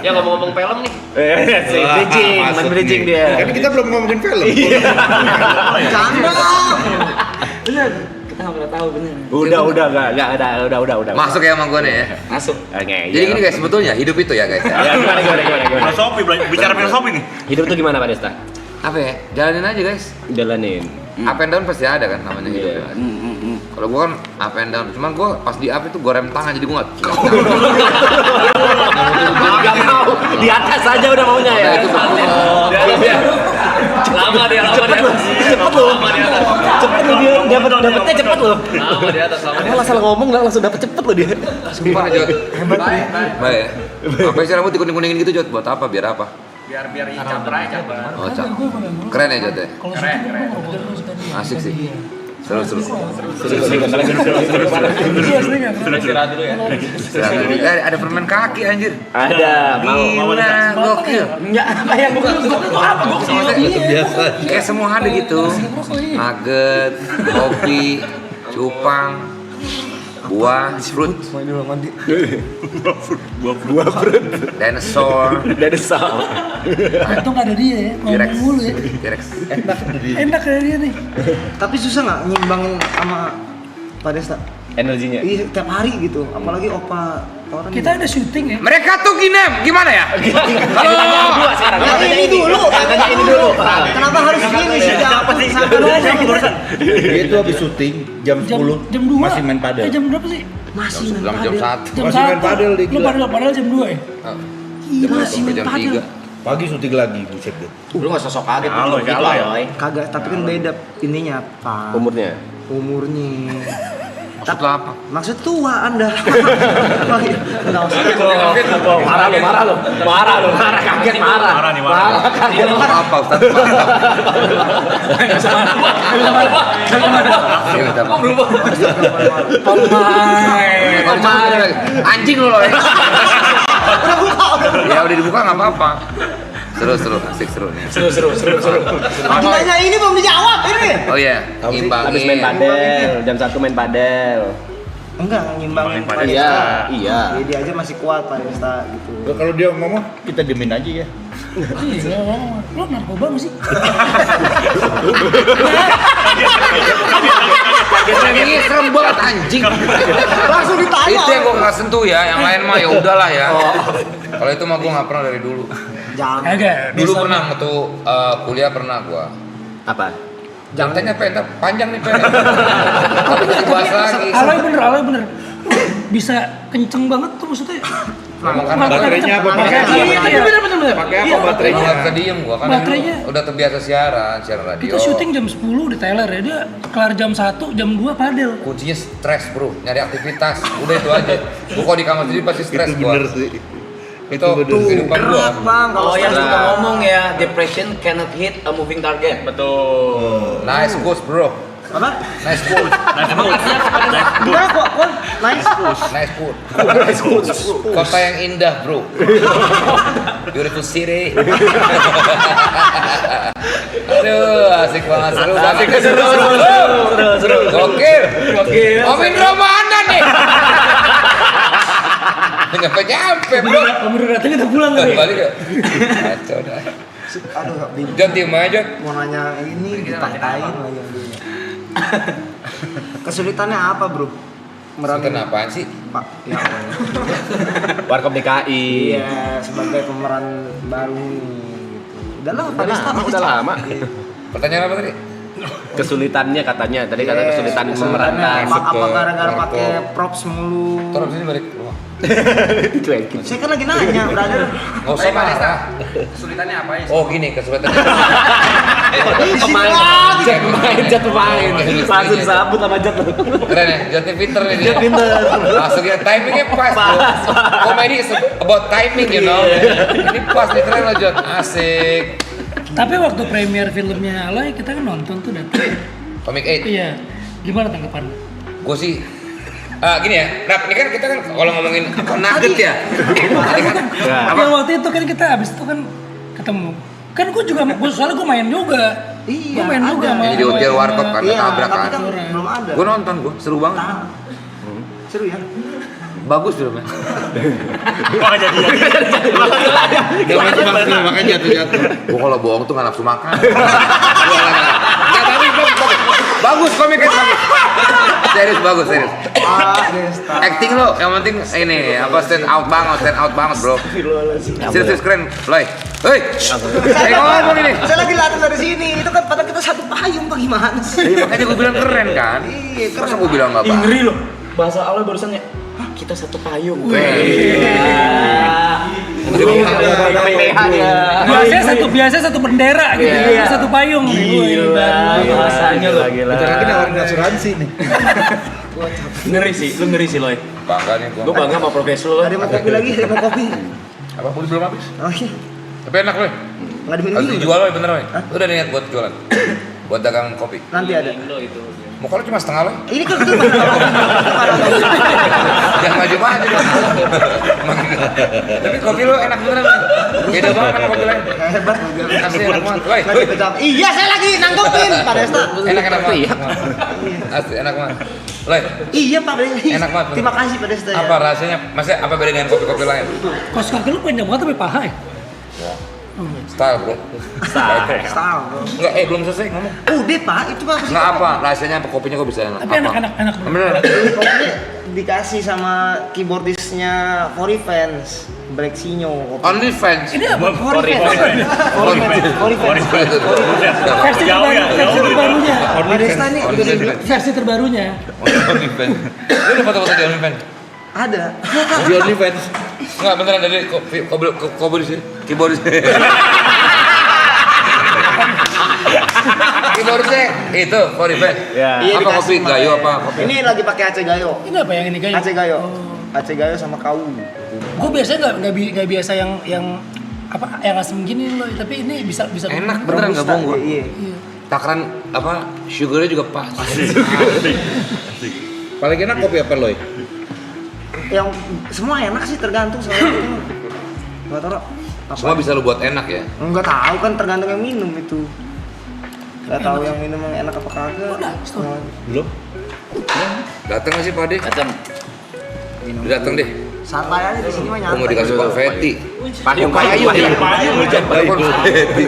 Ya ngomong-ngomong film nih. Bridging dia. Kan kita belum ngomongin film. Canda. Benar. Kita nggak pernah tahu benar. Udah. Masuk ya sama gue nih ya. Masuk. Oke. Jadi gini guys, sebetulnya hidup itu ya guys. Ya gimana. Filosofi, bicara filosofi nih. Hidup tuh gimana Pak Desta? Apa ya? Jalanin aja guys. Jalanin. Up and down pasti ada kan namanya hidup. Ya. Kalau gue kan up and down, cuman gue pas di up itu gue rem tangan jadi gue nggak. Gak mau. Di atas aja udah maunya ya. Lama dia. Cepet lu. Cepet lu dia dapetnya cepet lu. Lama di atas, lama. Dia asal ngomong langsung dapet cepet lu dia. Sumpah Jod. Baik ya. Apa sih rambut dikuning-kuningin gitu Jod? Buat apa? Biar apa? Biar caper aja. Oh, keren ya Jod ya? Keren. Asik sih. Seru. Istirahat dulu ya. Ada permen kaki anjir. Ada. Gila, gokil. Enggak apa yang gokil. Biasa. Kayak semua ada gitu. Nugget, kopi, cupang, buah, fruit. Buah fruit. Dinosaur. Untung ada dia ya, T-Rex. ngomong mulu ya. T-Rex. Enak ada dia nih. Tapi susah nggak nyimbangin sama Pak Desta? Energinya. Iya, tiap hari gitu. Apalagi opa orang. Kita ada syuting ya. Mereka tuh gimana ya? Halo. Ini dulu. Kenapa harus gini sih? Dia itu habis syuting jam 10 Jam 2. masih main padel. Jam berapa sih? Masih main Jam padel. 1. Masih main padel dia, Lu gila. padel jam 2 ya? Gila, masih main Jam padel. 3. Pagi syuting lagi, buset deh. Lu nggak sosok kaget Halo, gitu halo, ya. Boy. Kagak, tapi kan beda ininya, Pak. Umurnya. Umurnya. Maksud lo apa? Maksud tua Anda. Enggak usah. Marah lu. Kaget marah. Marah nih, marah. Kaget apa Ustaz? Anjing lu loh. Ya udah dibuka nggak apa-apa. Seru, asik seru nih. Seru. Pertanyaannya ini belum dijawab ini. Oh iya, imbangin. Habis main padel, jam 1 main padel. Enggak, nyimbangin Pak Padel. Desta. Iya. Dia aja masih kuat Pak Desta gitu. Kalau dia ngomong, kita diemin aja ya. Iya, lu narkoba nggak sih? Ini serem banget anjing. Langsung ditanya. Itu yang gua nggak sentuh ya, yang lain mah ya udahlah ya. Kalau itu mah gua nggak pernah dari dulu. Jangan. Agak. Dulu pernah waktu kuliah pernah gua. Apa? Jantannya pendek, panjang nih pendek. Tapi jadi bahas lagi. Alay bener. Bisa kenceng banget tuh maksudnya. Memang kan Baterainya apa? Iya, bener. Pakai apa baterainya? nggak bisa diem gua kan Baterainya. udah terbiasa siaran radio. Kita syuting jam 10 di Thailand ya, dia kelar jam 1, jam 2 padel. Kuncinya stres bro, nyari aktivitas. Udah itu aja. Gua kalau di kamar sendiri pasti stres Itu gua. bener sih. Itu kehidupan gua. Berat Bang kalau Oh yang stres. suka ngomong ya, depression cannot hit a moving target. Betul. Nice quotes bro. Apa? Nice food. Gimana kok? Nice. Nice food. Kota yang indah, bro. Beautiful city. Aduh, asik banget, seru banget. Seru. Gokil. Om Indro mana nih? Nyampe, bro. Om Indro datang kita pulang kali. Balik ya? Kacau dah. Aduh, bingung. Jod, diem aja, Jod. Mau nanya ini ditantain lagi. Kesulitannya apa, Bro? Kesulitan apaan sih? Pak, ya. Warkop DKI. Iya, sebagai pemeran baru nih gitu. Udah lama. Pertanyaan apa tadi? Kesulitannya katanya. Tadi kata kesulitan Kesulitannya memerankan. apa gara-gara pakai props mulu? Tolong sini balik rumah. Dicuekin. Saya kan lagi nanya, brother. Nggak usah marah. Kesulitannya apa ya? Oh gini, kesulitannya. Pemain. Langsung sabut sama Jat. Keren ya, Jodnya pinter nih dia. Masuk ya, timingnya pas. Komedi is about timing, you know. Ini pas nih, keren loh Jod. Asik. Tapi waktu premier filmnya Aloy kita kan nonton tuh datang. Comic 8. Iya. Gimana tanggapan? Gue sih gini ya, Rap, ini kan kita kan kalau ngomongin nugget ya. Tadi kan Yang waktu itu kan kita habis itu kan ketemu. Kan soalnya gue main juga. Iya, Gue main juga ada. sama Ini di hotel warkop kan, Iya, tabrak tapi kan. kan belum ada. Gue nonton, seru banget. Seru ya? Bagus filmnya. Makanya jadi. Makanya jatuh. Gue kalau bohong tuh nggak nafsu makan. Nggak, tapi bagus komiknya bagus. Serius bagus. Acting lo, yang penting ini apa stand out banget bro. Serius keren, Loy. Hei, ngomong ini. Saya lagi latihan dari sini. Itu kan pada kita satu payung apa gimana sih? Makanya gue bilang keren kan. Iya, keren. Masa gue bilang nggak apa? Ngeri loh. Bahasa awal barusannya. Hah, kita satu payung. Biasanya satu bendera gitu. Satu payung. Gila. Bahasanya loh. Bentar lagi nawarin asuransi nih. Ngeri sih Loy. Bangga nih Gue gue. bangga sama profesor lo. Ada mau kopi lagi, ada mau kopi. Apa pun belum habis. Oh iya, Tapi enak loh. nggak diminum Harus dulu. dijual loh bener loh. Lu udah niat buat jualan? Buat dagang kopi. Nanti ada. Mau kalau cuma setengah loh. Ini kan itu Jangan maju-maju dong. Tapi kopi lu enak beneran. Beda banget sama kopi lain. hebat. Asli enak banget. Woi, Lagi pecah. Iya, saya lagi nanggepin Pak Desta. enak banget. Asli enak banget. Loy, Iya Pak Desta. Enak banget. Terima kasih Pak Desta. apa rahasianya? Maksudnya apa beda dengan kopi-kopi lain? Kos kaki lu panjang banget tapi paha ya? Style bro. Style, bro. Enggak, belum selesai ngomong. Udah Pak, itu Pak. Enggak apa, rahasianya apa kopinya kok bisa enak? Tapi enak. Bener. Kopinya dikasih sama keyboardisnya Fori Fans, Black Sinyo. Only fans. Ini apa? Fori Fans. Versi terbarunya. Pak Desta nih udah dibilang Versi terbarunya. Only fans. Lu udah foto-foto di Only fans? ada. Di Only fans. Enggak, beneran dari keyboardis. Keyboardisnya itu Fori fans. Iya, Apa kopi dikasih gayo sama- apa kopi? Ini lagi pakai Aceh Gayo. Ini apa yang ini kayak? Aceh Gayo. Aceh Gayo sama kau. Gue biasanya nggak biasa yang apa yang asem gini loh, tapi ini bisa Enak beneran enggak bohong gua. Iya. Takaran apa sugarnya juga pas. Paling enak kopi apa Loy? Yang semua enak sih tergantung soalnya itu. Gua taruh. Semua bisa lu buat enak ya. Enggak tahu kan tergantung yang minum itu. Enggak tahu yang minum yang enak apa kagak. Belum. Datang nggak sih Pak Ade? Datang. Datang deh. Santai aja di sini mah Gua nyantai. mau dikasih konfeti. Payung. Konfeti.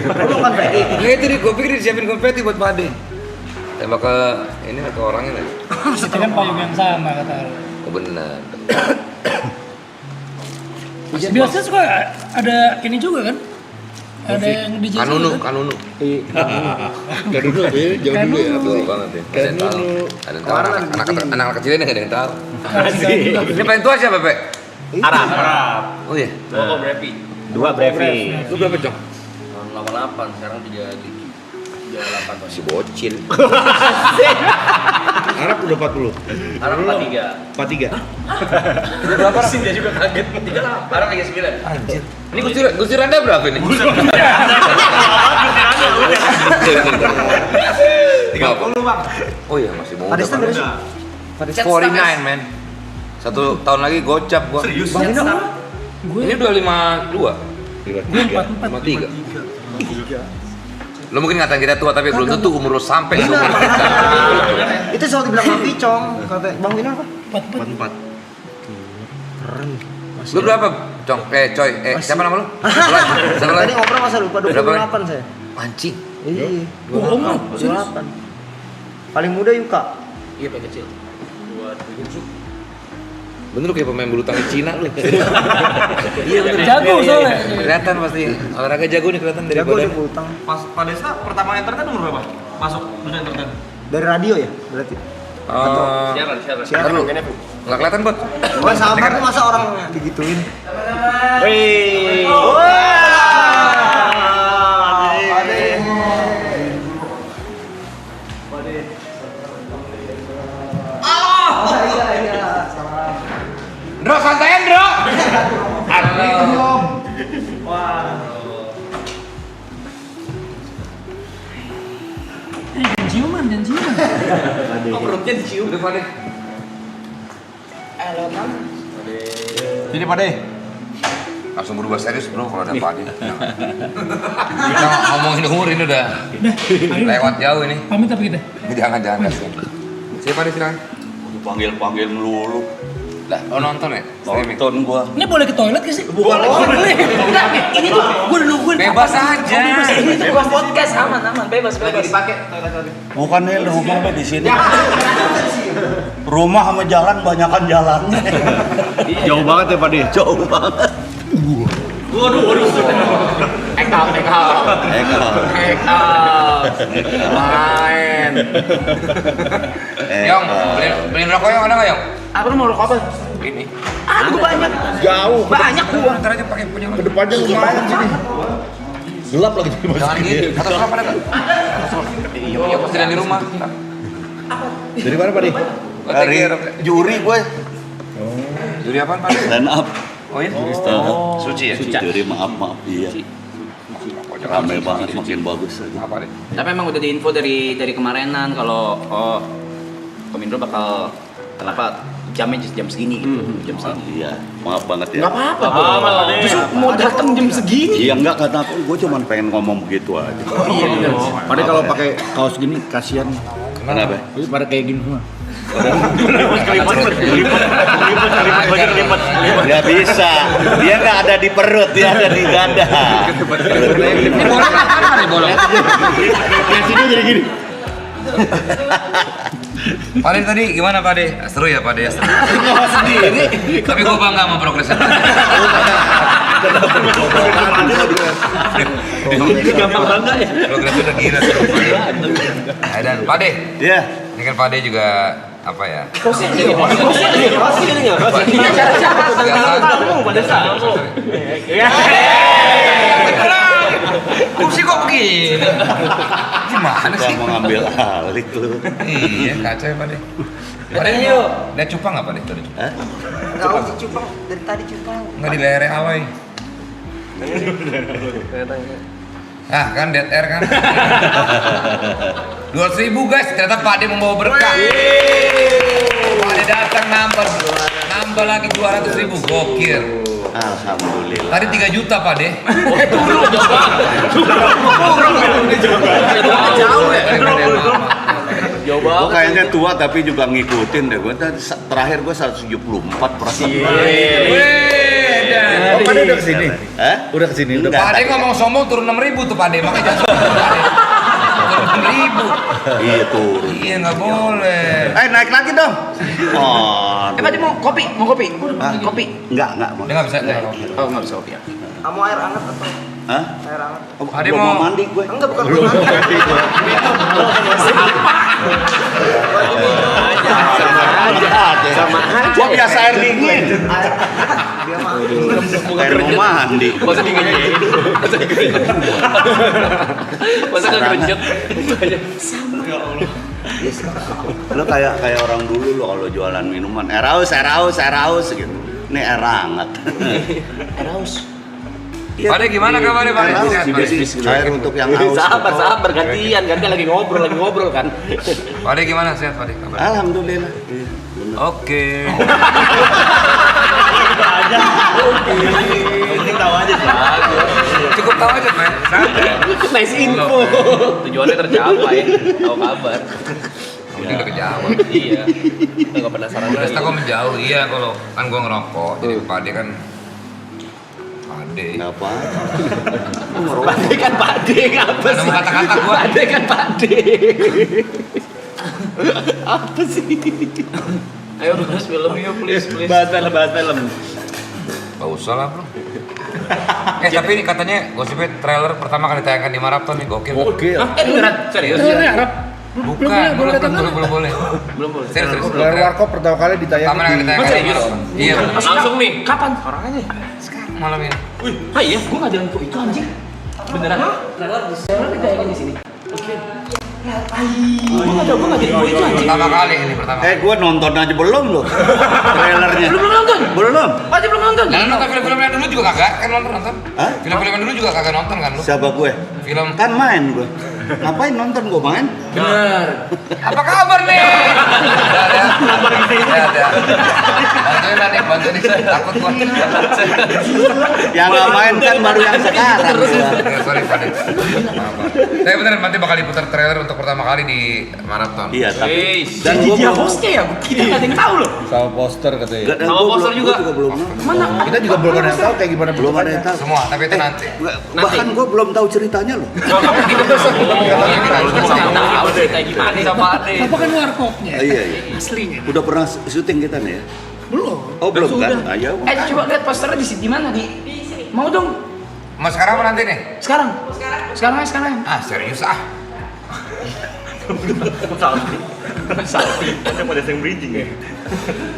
Lu kan Pak. Nggak itu gue pikir disiapin konfeti buat Pak Ade. Tembak ke ini ke orangnya nih. Itu kan payung yang sama kata lo. Oh benar. Biasanya suka ada ini juga kan? Ada yang di jasa Kanunu. Kanunu apa ya? Jauh dulu ya. Betul banget ya. Ada yang tahu. Ada yang tahu. Anak-anak kecilnya nggak ada yang tahu. Ini paling tua siapa Pe? Arab. Oh iya. Oh, Brevi. 2 Brevi. Lu berapa Cok? Tahun 88, sekarang 38. Si bocil. Arab udah 40. Sekarang 43. 43. Berapa sih? Dia juga kaget. 38. Sekarang 39. Anjir. Ini gusir Anda berapa ini? 30 bang. Oh iya masih muda. Padesta berapa sih? 49 man. 1 tahun lagi gocap gua. Serius? Bang Ino? Ini udah 52. Gue 44. 53. Lo mungkin ngatain kita tua tapi belum tentu umur lo sampai Benar, seumur kita. itu selalu dibilang Bang Picong, kata Bang Wino apa? 44. Lu berapa, Cong? Coy, siapa nama lu? Siapa Tadi lagi? ngobrol masa lupa Berapa 28 saya. Pancing. Iya. Bohong lu, serius. 28. Paling muda Yuka. Iya, pakai kecil. Bener kayak pemain bulu tangkis Cina lu. Iya bener. Jago soalnya. Kelihatan pasti. Olahraga jago nih kelihatan dari Jago dia badan. bulu tang. Pas Padesta pertama entertain umur berapa? Masuk dunia entertain. Dari radio ya berarti. Siaran. Siaran. Ntar lu. Nggak kelihatan, Bot. Oh, sabar tuh masa orang digituin. Wih. Ndro, santai, Ndro. Jangan ciuman. Oh, perutnya dicium. Udah, Pade. Sini Pade. Langsung berubah serius, Bro, kalau ada Pade. Kita ngomongin umur ini udah lewat jauh ini. Pamit apa kita? Jangan kasihan. Siapa Pade silakan. Panggil melulu. Lah, lo nonton ya? Streaming. Nonton gua. Ini boleh ke toilet gak sih? Boleh. Ini tuh gue udah nungguin. Bebas aja. Ini tuh buat podcast aman, bebas. Lagi dipakai. Bukan nih rumah Be, di sini. Rumah sama jalan banyakan jalannya. Jauh banget ya Pade. Jauh banget. Waduh. Eka. Main. Yong, beliin rokok Yong, ada nggak Yong? Apa lu mau rokok apa? Ini. Gue banyak. Jauh. Banyak gua. Ntar aja pakai punya lo. Kedepannya lumayan sini. Gelap lagi di Jangan gitu. Atau surat pada nggak? Iya, pasti dari rumah. Dari mana Pade? Dari juri gue. Juri apaan Pak? Stand up. Oh iya? Suci ya? Jadi maaf iya. Ramai banget, makin bagus aja. Apa deh? Tapi emang udah diinfo dari kemarinan kalau Komindro bakal kenapa jamnya jam segini gitu, jam segini. Iya, maaf banget ya. Nggak apa-apa. Justru mau datang jam segini. Iya enggak kata aku, gue cuma pengen ngomong begitu aja. Iya benar. Pade kalau pakai kaos gini kasihan. Kenapa? Jadi pada kayak gini semua. Nggak bisa, dia nggak ada di perut, dia ada di dada. Ini bolong apa nih bolong? Di sini jadi gini. Pade tadi gimana Pade? Seru ya Pade ya? Sendiri. Tapi gue bangga sama progresnya. Gampang bangga ya. Progresnya udah gila seru Pade. Nah, dan Pade, Iya. ini kan Pade juga apa ya? Kursi kok begini? Gimana Suka sih? mau ngambil alih lu. Iya, kacau ya Pade. Pade, lihat cupang nggak Pade? Tadi cupang. Hah? Enggak usah cupang dari tadi cupang. Nggak di layarnya alay. Ah kan dead air kan. 200.000 guys, ternyata Pade membawa berkah. Pade datang nambah lagi 200.000, gokil. Alhamdulillah. Tadi 3 juta Pade. Jauh ya. Gue kayaknya tua tapi juga ngikutin deh. Gue terakhir gue 174%. Oh, Pade udah kesini? Hah? Udah kesini? Udah Enggak. Pade ngomong sombong turun 6.000 tuh Pade, makanya jangan sombong Pade. Turun 6.000. Iya turun. Iya nggak boleh. Naik lagi dong. Oh. Tadi mau kopi? Kopi? Enggak. Dia nggak bisa. Oh, nggak bisa kopi ya. Kamu air hangat atau Hah? air hangat? Pade Gua mau mandi gue. Enggak, bukan mandi. Sama aja. Gua biasa air dingin. Dia mah Air mau mandi. Masa dingin. Masa nggak kerencet. Lo kayak orang dulu lo kalau jualan minuman. Air haus gitu. Ini air hangat. Air haus. Pade gimana kabarnya Pade? Sehat, Pade? Air untuk yang haus. Sabar gantian lagi ngobrol kan. Pade gimana sehat Pade? Kabar? Alhamdulillah. Oke. Cukup tahu aja, Pak. Santai. Nice info. Tujuannya tercapai, tahu kabar. Ini udah kejauhan. Iya. Kita nggak penasaran lagi. Desta kok menjauh, iya kalau kan gua ngerokok, jadi Pade kan Pade. Apa? Pade kan pade apa Ada sih? kata-kata gua. Pade kan pade. Apa sih? Ayo bahas film yuk, please. Bahas film. Gak usah lah bro. Tapi ini katanya gosipnya trailer pertama kali ditayangkan di Marathon nih, gokil. Oke. Beneran? Serius? Bukan, belum boleh. Belum boleh. Serius. Trailer Warkop pertama kali Pertama kali ditayangkan di ditayangkan di Marathon. Iya. Langsung nih. Kapan? Orangnya. Sekarang malam ini. Ah iya, gua nggak ada info itu anjing. Beneran? Trailer ditayangin di sini. Oke. Gua nggak ada info itu anjing. Pertama kali ini pertama. Gue nonton aja belum loh trailernya. Belum nonton? Belum. Pasti belum nonton. Jangan nonton film-film yang dulu juga kagak kan nonton. Hah? Film-film yang dulu juga kagak nonton kan lu? Siapa gue? Film. Kan main gue. Ngapain nonton gue main? Bener. Apa kabar nih? Ya. Bantuin nih, takut gua. Yang nggak main kan baru yang sekarang. Ya, sorry Pade. Tapi beneran nanti bakal diputar trailer untuk pertama kali di Marathon. Iya, tapi Dan gue dia belum. hostnya ya, kita nggak ada yang tahu loh. sama poster katanya. Dan Sama gua poster belum- juga. gua belum nonton. Mana? Kita juga belum ada yang tahu kayak gimana Belum ada yang tahu. Semua, tapi itu nanti. Bahkan gue belum tahu ceritanya loh. Tahu deh kayak gimana sama Ade. Apa kan warkopnya? Iya. Aslinya. Udah pernah syuting kita nih ya? Belum. Oh belum Sudah. kan? Ayo. Coba lihat posternya di mana di? Mau dong. Mau sekarang apa nanti nih? Sekarang. Sekarang. Ah, serius ah.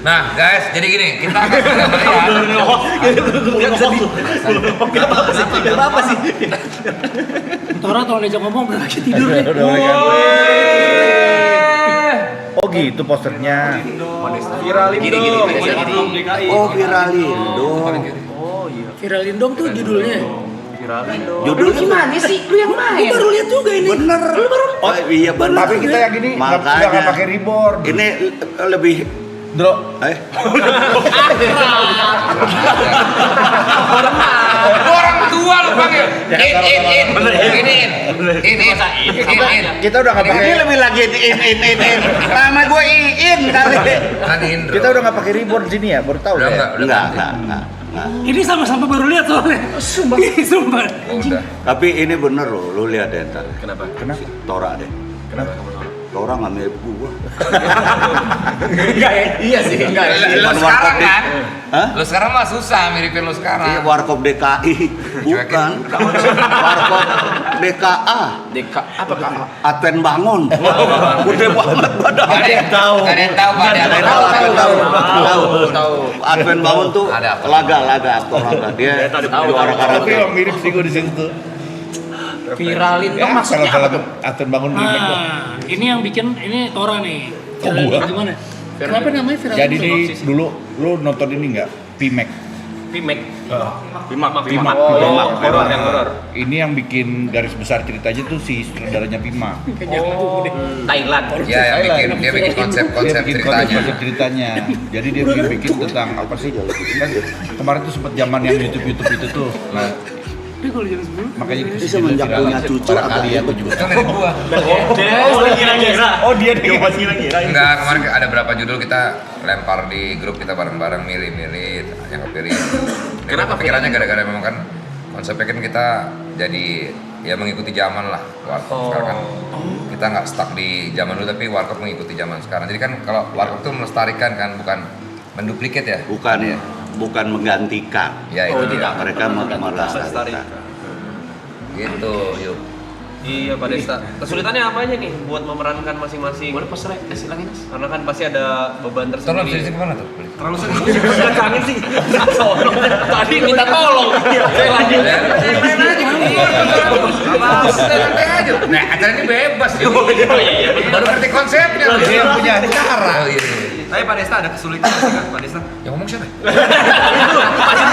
Nah, guys, jadi gini, kita akan Apa sih? Tora kalau diajak ngomong udah lagi tidur deh. Oh gitu posternya. Gini. Oh Viralindo. Viralin dong tuh judulnya. Judulnya Gimana sih? Lu yang main. Baru lihat juga ini. bener. Oh iya bener. Tapi kita yang ini nggak Makanya. pakai reborn. Ini lebih. Dro, orang tua lu panggil. In. kita udah nggak pakai. Ini lebih lagi in. Nama gue In kali. Kan Indro. Kita udah nggak pakai reborn sini ya, baru tahu Udah ya. enggak. Enggak. Ini sama-sama baru lihat soalnya. Sumpah. Sumpah. Oh, udah. Tapi ini bener loh, lu lihat deh ntar. Kenapa? Tora deh. Kenapa? Tora nggak mirip gua. Enggak ya? Iya sih, enggak. Lu sekarang kan? Hah? Lu sekarang mah susah miripin lu Iya, sekarang. Warkop DKI. Bukan. Warkop DKA. Deka apa Kak? Advent Bangun. Gede banget badan. Gak ada yang tahu, Pak. Tahu. Advent Bangun tuh Ada apa? laga aktor laga. Dia juara Tapi karate. yang mirip sih gue di situ tuh. Viralin dong Ya, maksudnya kalau apa? Aten bangun remake dong. Nah, ini yang bikin ini Tora nih. Oh, gua? Gimana? Kenapa namanya Viralin? Jadi nih dulu lu nonton ini nggak? Pimek. Pimek. Pimak. Horor yang horor. Ini yang bikin garis besar ceritanya tuh si sutradaranya Pimak. Thailand. Ya, yang dia bikin konsep Dia bikin konsep ceritanya. ceritanya. Jadi dia bikin tentang apa sih? Kan kemarin tuh sempat zaman yang YouTube itu tuh. Nah, Tapi kalau jam 10 makanya Ini semenjak punya cucu para atau kalian apa? juga. Itu mirip gua. Oh dia masih Enggak, kemarin ada berapa judul kita lempar di grup kita bareng-bareng milih-milih yang kepilih. Kenapa pikirannya gara-gara memang kan konsepnya kan kita jadi ya mengikuti zaman lah warkop sekarang kan kita nggak stuck di zaman dulu tapi warkop mengikuti zaman sekarang. Jadi kan kalau warkop tuh melestarikan kan bukan menduplikat ya. Bukan menggantikan. Ya itu dia. Mereka melestarikan. Gitu, yuk. Iya Pak Desta. Kesulitannya apa aja nih buat memerankan masing-masing? Boleh posternya kasih lagi Mas. Karena kan pasti ada beban Tolong tersendiri. sini kemana tuh? Terlalu sering. Kangen sih. Tadi minta tolong. Saya lanjut. Santai aja. Nah, acara ini bebas. Baru ngerti konsepnya. Dia yang punya acara. Oh iya. Tapi Pak Desta ada kesulitan nggak sih Kak? Pak Desta? Yang ngomong siapa? Masih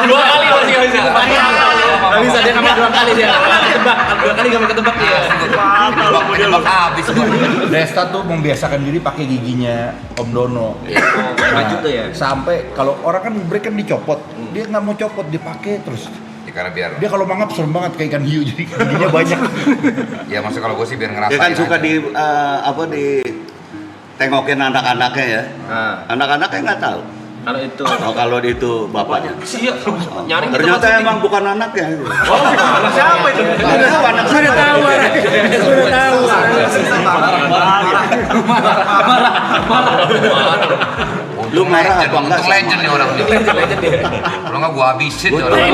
Dua kali masih nggak bisa. Nggak bisa dia ngambil 2 kali dia. Ketebak, 2 kali nggak ketebak dia. Ketebak habis gua. Desta tuh membiasakan diri pakai giginya Om Dono. Maju tuh ya. Sampai kalau orang kan break kan dicopot, dia nggak mau copot, dipakai terus. Ya, karena biar Dia kalau mangap serem banget kayak ikan hiu, jadi giginya banyak. ya maksud kalau gue sih biar ngerasain. Dia kan suka aja. di di tengokin anak-anaknya ya. Anak-anaknya nggak tahu. Kalau itu. Kalau itu bapaknya. Iya. Nyaring di Ternyata tempat emang bukan anaknya. siapa itu? Anak saya tahu. Sudah tahu. Lu marah apa enggak? Untung legend nih orang nih. Kalau nggak gue habisin nih orang.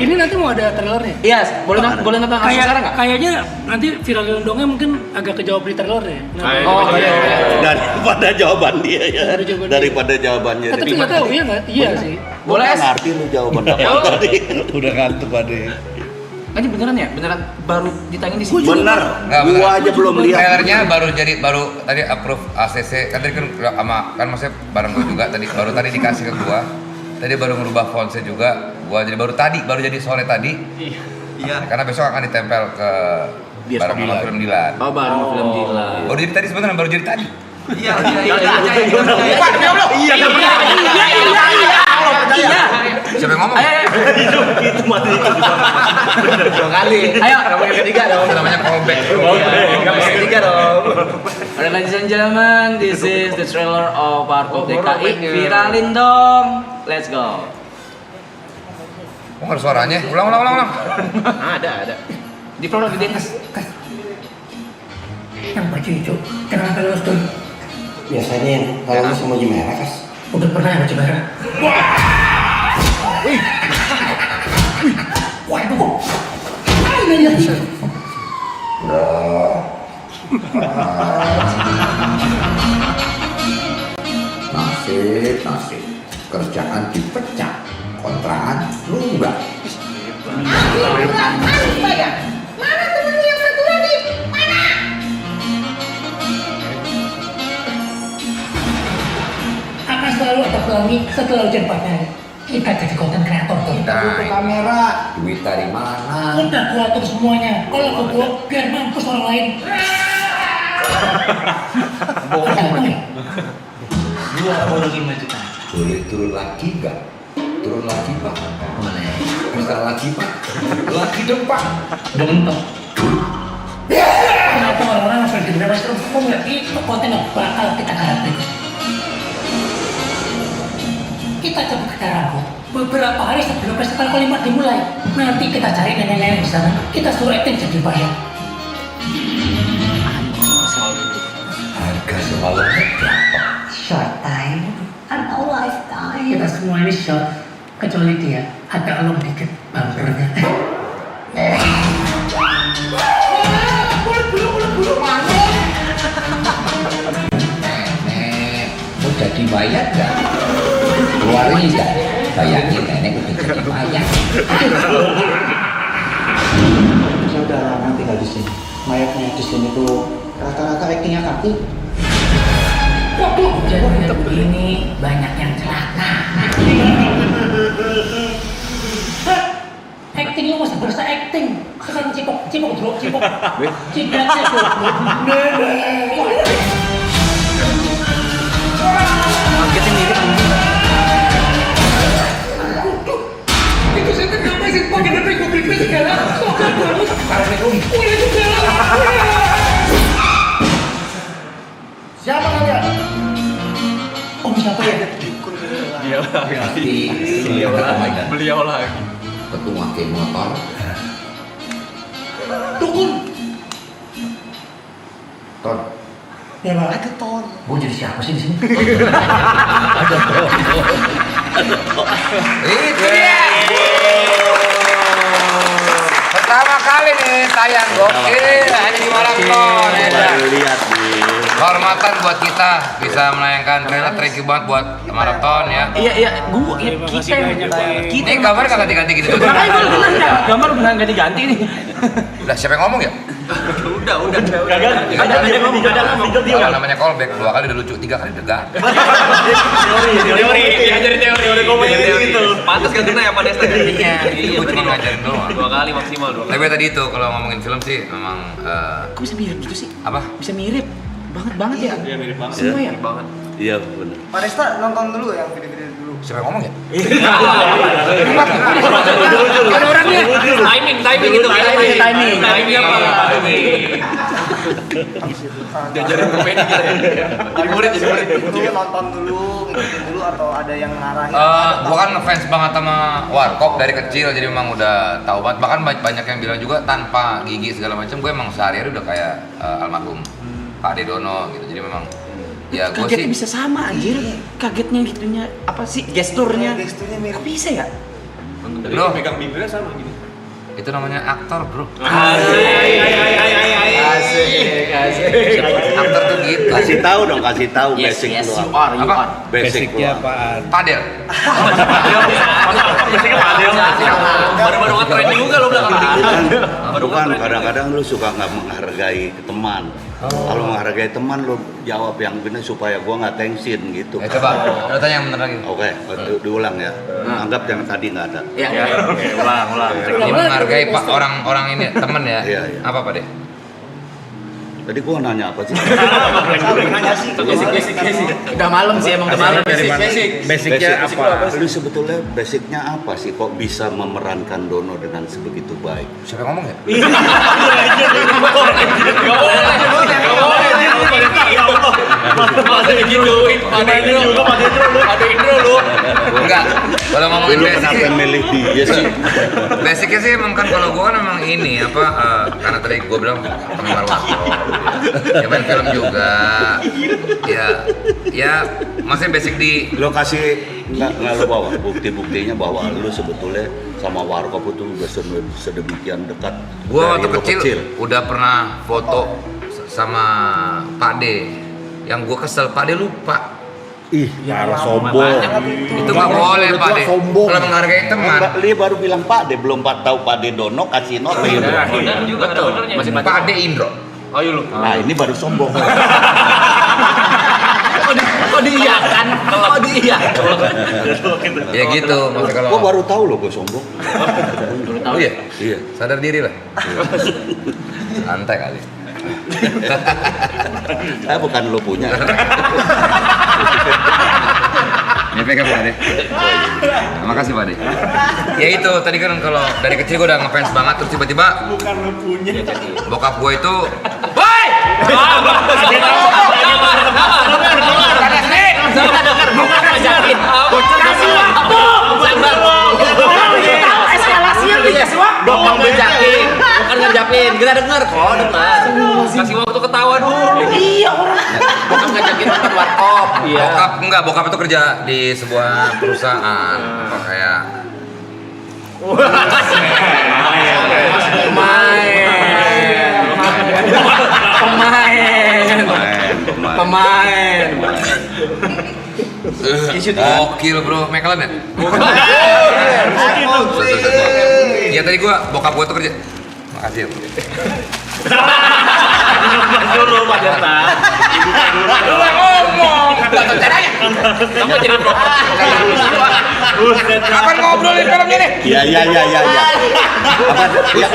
Ini nanti mau ada trailernya. Iya, boleh nonton langsung sekarang nggak? Kayaknya nanti viral dongnya mungkin agak kejawab di trailernya. Oh iya. Daripada jawaban dia ya. Dari jawaban dia. Daripada jawabannya. Tapi nggak tahu ya nggak? Iya sih. Boleh. Nggak ngerti lu jawaban apa tadi. Udah ngantuk Ade. Ini beneran ya? Beneran baru ditayangin di sini? Bener. Nggak, Gua bener. aja belum lihat. Trailernya baru tadi approve ACC kan tadi kan sama kan maksudnya bareng gue juga tadi baru tadi dikasih ke gua. Tadi baru ngerubah fontnya juga. Gua jadi baru jadi sore tadi. Iya. Karena besok akan ditempel ke bareng sama film Dilan. Oh, bareng film Dilan. Baru jadi tadi sebenarnya baru jadi tadi. Iya. Siapa yang ngomong? Itu mati itu. 2 kali. Ayo, Yang ketiga dong. Namanya callback. Yang ketiga dong. Alright, ladies and gentlemen, this is the trailer of Warkop DKI. Viralin dong. Let's go. Oh, ada suaranya. Ulang. Ada. Di front of the dance. Yang baju hijau. Kenapa lu tuh? Biasanya yang kalau lu sama merah kas. Udah pernah yang baju merah? Waduh. Ini lihat. Nasib. Kerjaan dipecat, kontrakan lunglak. Akan selalu ada pelangi setelah hujan badai. Kita jadi konten kreator tuh. Butuh kamera, duit dari mana? Udah gua atur semuanya. Kalau gua biar mampus orang lain. Gua mau 5 juta. Boleh turun lagi nggak? Turun lagi pak? Boleh. Bisa lagi pak? Lagi dong pak? Udah mentok. Kenapa orang-orang langsung di bebas terus ngomong itu konten yang bakal kita garapin. Kita coba ke Darabo. Beberapa hari sebelum festival kelima dimulai. Nanti kita cari nenek-nenek di sana. Kita suruh acting jadi bayar. Harga semalamnya berapa? Short time atau lifetime. Kita semua ini short. Kecuali dia agak long dikit bumpernya. Nenek, mau jadi bayar nggak? Keluarin nggak? Bayangin nenek udah jadi bayar. Saudara lama tinggal di sini. Mayatnya di sini tuh rata-rata actingnya kaki. Waduh, jadi begini banyak yang celaka. Acting lu masih berasa acting. Sekarang cipok drop. Cipratnya drop. Marketing diri Itu saya kan masih pakai detik mobil segala. Siapa kalian? Om siapa ya? Beliau lagi. Ketua geng motor. Dukun. Ton. Ya Pak. Ada Ton. Gue jadi siapa sih di sini? Itu dia. Pertama kali nih tayang gokil hanya di Marathon. Baru lihat nih. Kehormatan buat kita bisa menayangkan trailer. Thank you banget buat Marathon ya. Iya, gua kita Ini gambar nggak ganti-ganti gitu. Makanya gue bilang ya, gambar beneran ganti-ganti nih. Udah siapa yang ngomong ya? Udah. Kalau namanya callback 2 kali udah lucu, 3 kali udah gak. Teori, diajarin teori gitu. Pantas gak kena ya Pak Desta gantinya. Iya, gue cuma ngajarin doang. 2 kali maksimal 2 kali. Tapi tadi itu kalau ngomongin film sih memang Kok bisa mirip gitu sih? apa? Bisa mirip banget ya. Iya mirip banget. Semua ya? Mirip banget. Iya benar. Pak Desta nonton dulu yang video-video dulu. Siapa yang ngomong ya? Ada orangnya. Timing itu. Timing apa? Diajarin komedi gitu ya. Jadi murid. Itu nonton dulu, ngikutin dulu atau ada yang ngarahin? Gua kan ngefans banget sama Warkop dari kecil, jadi memang udah tahu banget. Bahkan banyak yang bilang juga tanpa gigi segala macam, gue emang sehari-hari udah kayak almarhum Pak Dedono gitu. Jadi memang ya gue Kagetnya sih bisa sama anjir. Kagetnya gitunya apa sih gesturnya? Gesturnya mirip. Kok bisa ya? Bro, Pegang bibirnya sama gini. itu namanya aktor, bro. Asik. Aktor tuh gitu. Kasih tahu dong, kasih tahu Yes, basic you lu. are. Apa? Basic lu. Basicnya apaan? Padel. Biasanya Padel. Baru-baru nge-trend juga lo belakang Bukan, kadang-kadang lu suka nggak menghargai teman. Kalau menghargai teman lu jawab yang benar supaya gua nggak tensin gitu. Coba, lu tanya yang bener lagi. Oke, diulang ya. Anggap yang tadi nggak ada. Ya. Oke, ulang. Dia menghargai pak orang ini temen ya. Iya. Apa Pak De? Tadi gua nanya apa sih? Basic. Udah malam sih emang udah malam. Basicnya apa? Lu sebetulnya basicnya apa sih kok bisa memerankan Dono dengan sebegitu baik? Siapa yang ngomong ya? Masa digituin, ada intro lu. Enggak. Kalau ngomongin Lu basic kenapa sih, milih dia sih? basicnya sih emang kan kalau gua kan emang ini apa karena tadi gua bilang penggemar Warkop. Ya main film juga. Ya masih basic di Lo kasih nggak lo bawa bukti-buktinya bahwa lu sebetulnya sama Warkop itu udah sedemikian dekat. gua dari waktu lo kecil udah pernah foto sama Pak De. Yang gua kesel Pak De lupa. Ih, parah sombong. Itu nggak boleh Pak De. Kalau menghargai teman. Dia baru bilang Pak De, belum tahu Pak De Dono kasih note. Benar juga ada benernya. Masih Pak De Indro. Ayo lu. Nah, ini baru sombong. Kok diiyakan? Ya gitu. Maksudnya kalau Gua baru tahu loh gue sombong. Oh iya? Iya. Sadar diri lah. Santai kali. Saya bukan lo punya. Ini pegang Pak De. Makasih Pak De. Ya itu tadi kan kalau dari kecil gue udah ngefans banget terus tiba-tiba bukan lo punya. Bokap gue itu woi! Bukan ngerjakin, kita denger kok, dengar. Kasih waktu ketawa dulu. Iya orang. Bukan ngajakin nonton Warkop. Iya. Bokap itu kerja di sebuah perusahaan apa kayak Pemain. gokil bro, McLaren ya? Ya tadi bokap gua tuh kerja. Makasih ya bro. Dulu Pak Desta. Lu ngomong. Kamu jadi bro. Kapan ngobrolin filmnya nih? Iya.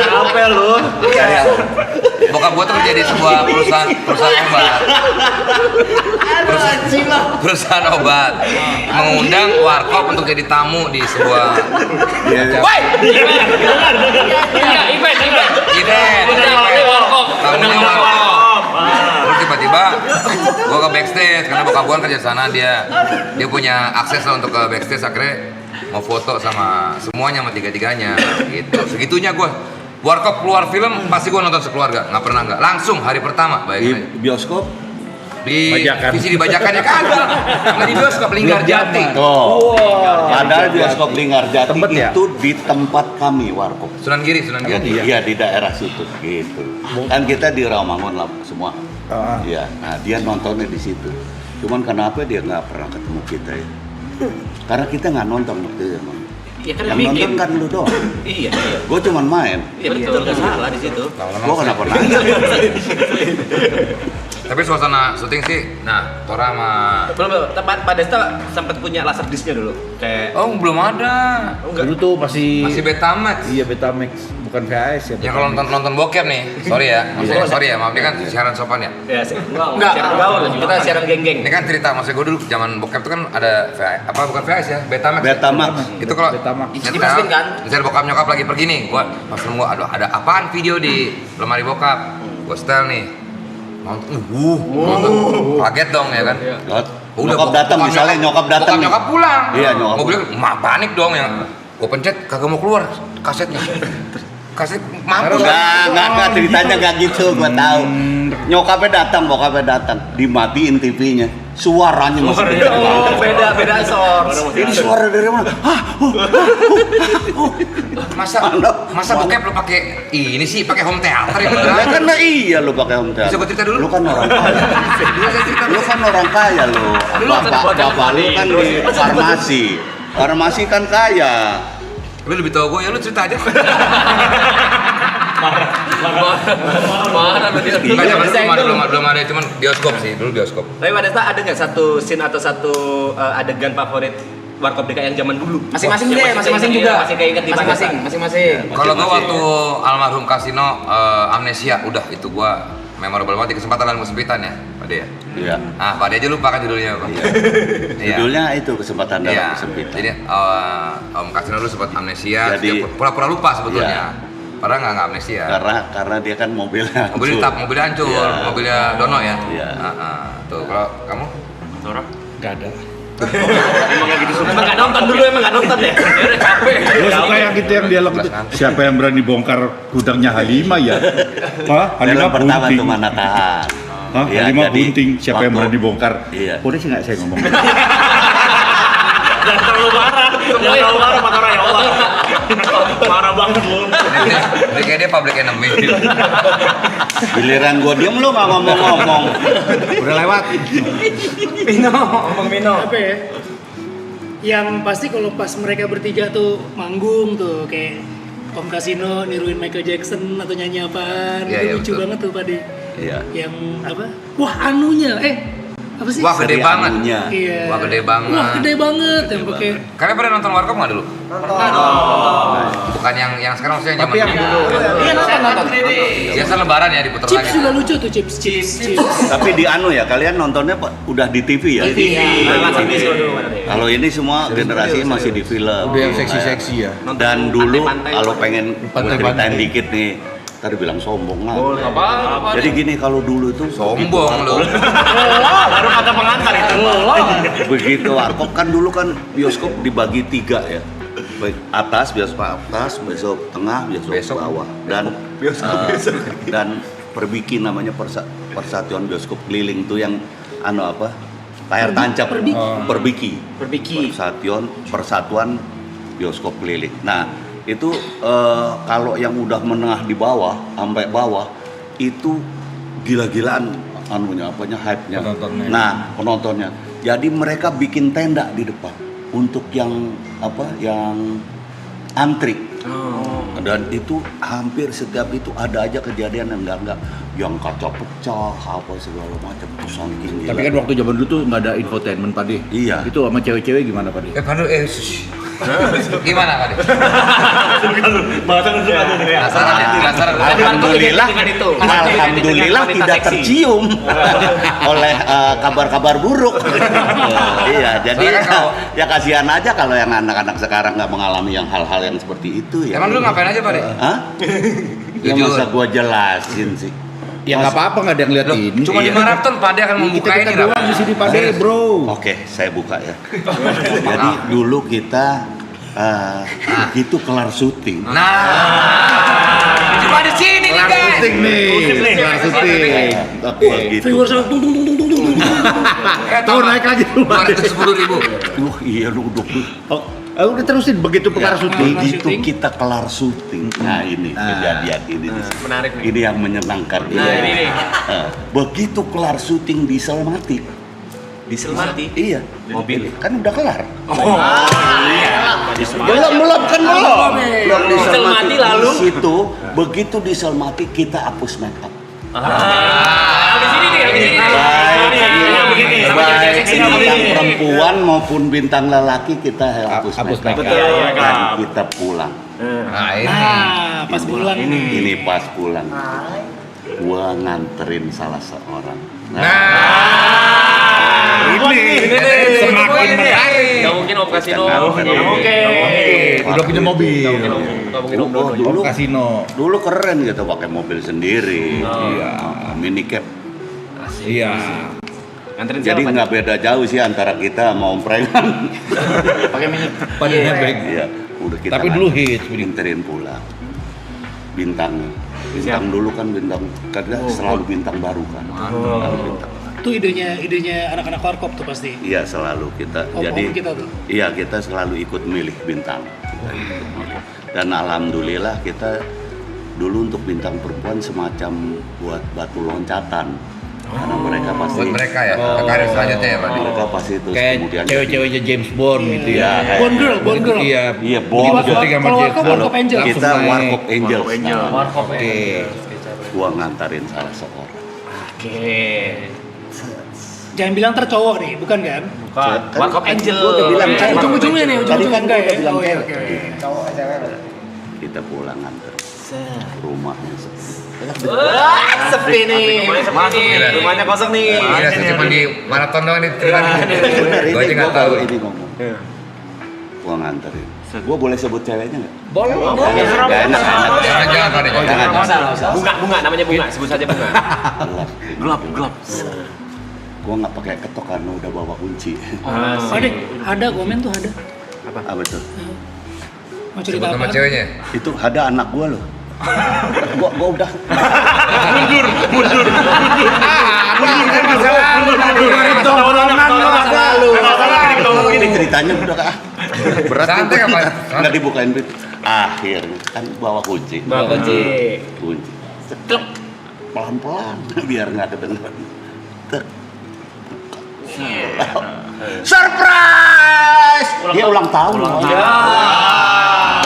Apa lu? Bokap gua tuh kerja di sebuah perusahaan obat. Perusahaan obat mengundang Warkop untuk jadi tamu di sebuah Woi. Iya, event. tamunya Warkop. Terus tiba-tiba gua ke backstage karena bokap gua kerja sana, dia punya akses lah untuk ke backstage, akhirnya mau foto sama semuanya, sama tiga-tiganya gitu. Segitunya gua Warkop keluar film pasti gua nonton sekeluarga, nggak pernah nggak. Langsung hari pertama, Di bayangin. bioskop? Di visi dibajakannya kagak. Nggak di bioskop Linggarjati. Oh. Padahal bioskop Linggarjati itu di tempat kami Warkop. Sunan Giri. Iya, di daerah situ gitu. Kan kita di Rawamangun lah semua. Iya. Nah, dia nontonnya di situ. Cuman kenapa dia nggak pernah ketemu kita ya? Karena kita nggak nonton waktu itu emang. Ya kan Yang nonton kan lu doang. Iya. Gue cuman main. Iya betul, nggak salah di situ. Gue kenapa nanya? Tapi suasana syuting sih, nah Tora sama Belum, Pak Desta sempat punya laser disc-nya dulu. Kayak belum ada. Dulu tuh masih Betamax. Iya Betamax, bukan VHS ya. Ya kalau nonton bokep nih, sorry ya, maaf ini kan siaran sopan ya. Ya, enggak, siaran gaul, kita siaran geng-geng. Ini kan cerita, maksud gue dulu zaman bokep itu kan ada bukan VHS ya, Betamax. Itu kalau dimasukin kan? misalnya bokap nyokap lagi pergi nih, pas nemu aduh ada apaan video di lemari bokap, gue setel nih, nonton, kaget dong ya kan. Nyokap datang misalnya, nyokap datang. Nyokap pulang. Iya, nyokap. Mobilnya panik dong ya. Gue pencet kagak mau keluar kasetnya. Kaset mampus. Enggak, ceritanya enggak gitu, gua tahu. Nyokapnya datang, dimatiin TV-nya. Suaranya masih beda source. Ini suara dari mana? Masa bokep lo pakai ini sih, pakai home theater ya? Karena iya lo pakai home theater. Bisa gue cerita dulu? Lu kan orang kaya. Lu kan orang kaya lo. Bapak lu kan di farmasi. Farmasi kan kaya. Lu lebih tahu gue ya, lu cerita aja. Marah belum ada, cuman bioskop sih, dulu bioskop. Tapi pada saat ada nggak satu scene atau satu adegan favorit Warkop DKI yang zaman dulu? Masing-masing deh, masing-masing juga. Masih keinget di masing-masing. Kalau gue waktu almarhum Kasino Amnesia, udah itu gue memorable banget di kesempatan dan kesempitan ya, Pak De ya. Iya. Ah, Pak De aja lupa kan judulnya apa? Iya. Judulnya itu kesempatan dalam kesempitan. Jadi Om Kasino dulu sempat amnesia, dia pura-pura lupa sebetulnya. Padahal nggak amnesia. Karena dia kan mobilnya hancur, mobilnya Dono ya. Iya. Tuh kalau kamu, Tora? Nggak ada. Emang nggak nonton dulu, emang nggak nonton ya? Udah capek. Gue suka yang gitu yang dialog itu. Siapa yang berani bongkar gudangnya Halimah ya? Halimah pertama bunting. tuh Manatahan. Halimah bunting. Siapa yang berani bongkar? Iya. Boleh sih nggak saya ngomong? Jangan terlalu marah. Jangan terlalu marah, Pak Tora ya Allah. Marah banget lu. Ini kayak dia public enemy. Giliran gua diem lu nggak ngomong-ngomong. Udah lewat. Mino. Apa ya? Yang pasti kalau pas mereka bertiga tuh manggung tuh kayak Om Kasino niruin Michael Jackson atau nyanyi apaan, Iya, itu iya, lucu betul. banget tuh Padi. Iya. Yang apa? Wah anunya, apa sih? Wah gede banget. Iya. Wah gede banget. Wah gede banget yang pakai. Kalian pernah nonton Warkop nggak dulu? Bukan yang sekarang, maksudnya zaman dulu. Iya nonton. Biasa lebaran ya diputar Chips lagi. juga lucu tuh chips. Tapi di ya, kalian nontonnya udah di TV ya? Kalau ini semua generasi masih di film. Udah yang seksi-seksi ya. Dan dulu kalau pengen ceritain dikit nih, tadi bilang sombong lah. Jadi gini, kalau dulu itu Sombong lu. Baru kata pengantar itu. begitu Warkop kan dulu kan bioskop dibagi 3 ya. Baik bioskop atas, bioskop tengah, bioskop bawah. Dan dan Perbiki namanya Persatuan Bioskop Keliling tuh yang layar tancap. Perbiki. Persatuan Bioskop Keliling. Nah, itu kalau yang udah menengah di bawah sampai bawah itu gila-gilaan hype-nya. Penontonnya. Jadi mereka bikin tenda di depan untuk yang antri. Dan itu hampir setiap itu ada aja kejadian yang enggak yang kaca pecah apa segala macam itu saking gila. Tapi kan waktu zaman dulu tuh nggak ada infotainment Pak De. Iya. Itu sama cewek-cewek gimana Pak De? Gimana Pak De? Alhamdulillah tidak tercium oleh kabar-kabar buruk. Iya, jadi ya kasihan aja kalau yang anak-anak sekarang nggak mengalami yang hal-hal yang seperti itu ya. Emang dulu ngapain aja Pak De? Hah? Ya masa gua jelasin sih. Ya nggak apa-apa, nggak ada yang lihat ini. Cuma di maraton Pak De akan membuka ini. Kita doang di sini Pak De, bro. Oke, saya buka ya. Jadi dulu kita begitu kelar syuting. Cuma di sini nih guys. Syuting nih. Kelar syuting. Oke. Gitu. Viewers tung. Tahu naik lagi tuh Pak De. 210.000. Iya lu duduk. Udah terusin begitu kelar syuting. Begitu kita kelar syuting. Nah ini kejadian ini. Menarik nih. Ini yang menyenangkan. Nah ini nih. Begitu kelar syuting diesel mati. Diesel mati. Iya, Mobil. kan udah kelar. Diesel Belum kan belum. Diesel mati lalu. Di situ begitu diesel mati kita hapus make up. Habis ini nih, habis ini. Baik bintang perempuan maupun bintang lelaki kita hapus make up. Dan kita pulang. Nah, ini. Pas pulang Ini pas pulang. Gua nganterin salah seorang. Ini semakin menarik. Gak mungkin Om Kasino. Oke. Udah punya mobil. Dulu Kasino. Dulu keren gitu pakai mobil sendiri. Iya. Mini cab. Iya. Nganterin Jadi siapa? nggak beda jauh sih antara kita sama Om Preman. Pakai mini. Pada nebeng. Iya, udah kita Tapi dulu hits. nganterin pulang. Bintang dulu kan bintang kadang selalu bintang baru kan. Selalu bintang. Itu idenya anak-anak warkop tuh pasti. Iya selalu kita. Om-om Jadi kita tuh. iya kita selalu ikut milih bintang. Kita ikut milih. Dan alhamdulillah kita dulu untuk bintang perempuan semacam buat batu loncatan. Karena mereka pasti Buat mereka ya, karir selanjutnya ya Pak. mereka pasti itu Kayak kemudian cewek-ceweknya James Bond gitu ya. Iya. Bond girl. Iya. Iya, Di Bond. warkop- Syuting sama kalau James warkop Bond. Warkop Angel. Kita Langsung Warkop Angel. Warkop Oke. Gua ngantarin salah seorang. Jangan bilang tercowok nih, bukan kan? Bukan. Warkop Angel. Gua udah bilang Kan ujung-ujungnya nih, ujung-ujungnya enggak ya? bilang Oh iya, cewek. oke. Cowok aja kan. Kita pulang nganter. Rumahnya sepi. Sepi nih. Rumahnya kosong nih. Iya, cuma di maraton doang nih. Bener, Gue aja ini nggak gua tahu. baru ini ngomong. Gua nganterin. Gua boleh sebut ceweknya nggak? Boleh. Nggak enak. Jangan Pak, jangan. Bunga, namanya Bunga, sebut saja Bunga. Gelap. Gua nggak pakai ketok karena udah bawa kunci. Ada komen tuh ada. Apa tuh? Mau Sebut cerita nama apa? ceweknya. Itu ada anak gua loh. Gua udah. Ini ceritanya udah berat. Santai apa? Nggak dibukain pintu. Akhirnya kan bawa kunci. Kunci. Ceklek. Pelan-pelan biar nggak kedengeran. Tek. Surprise! Dia ulang tahun.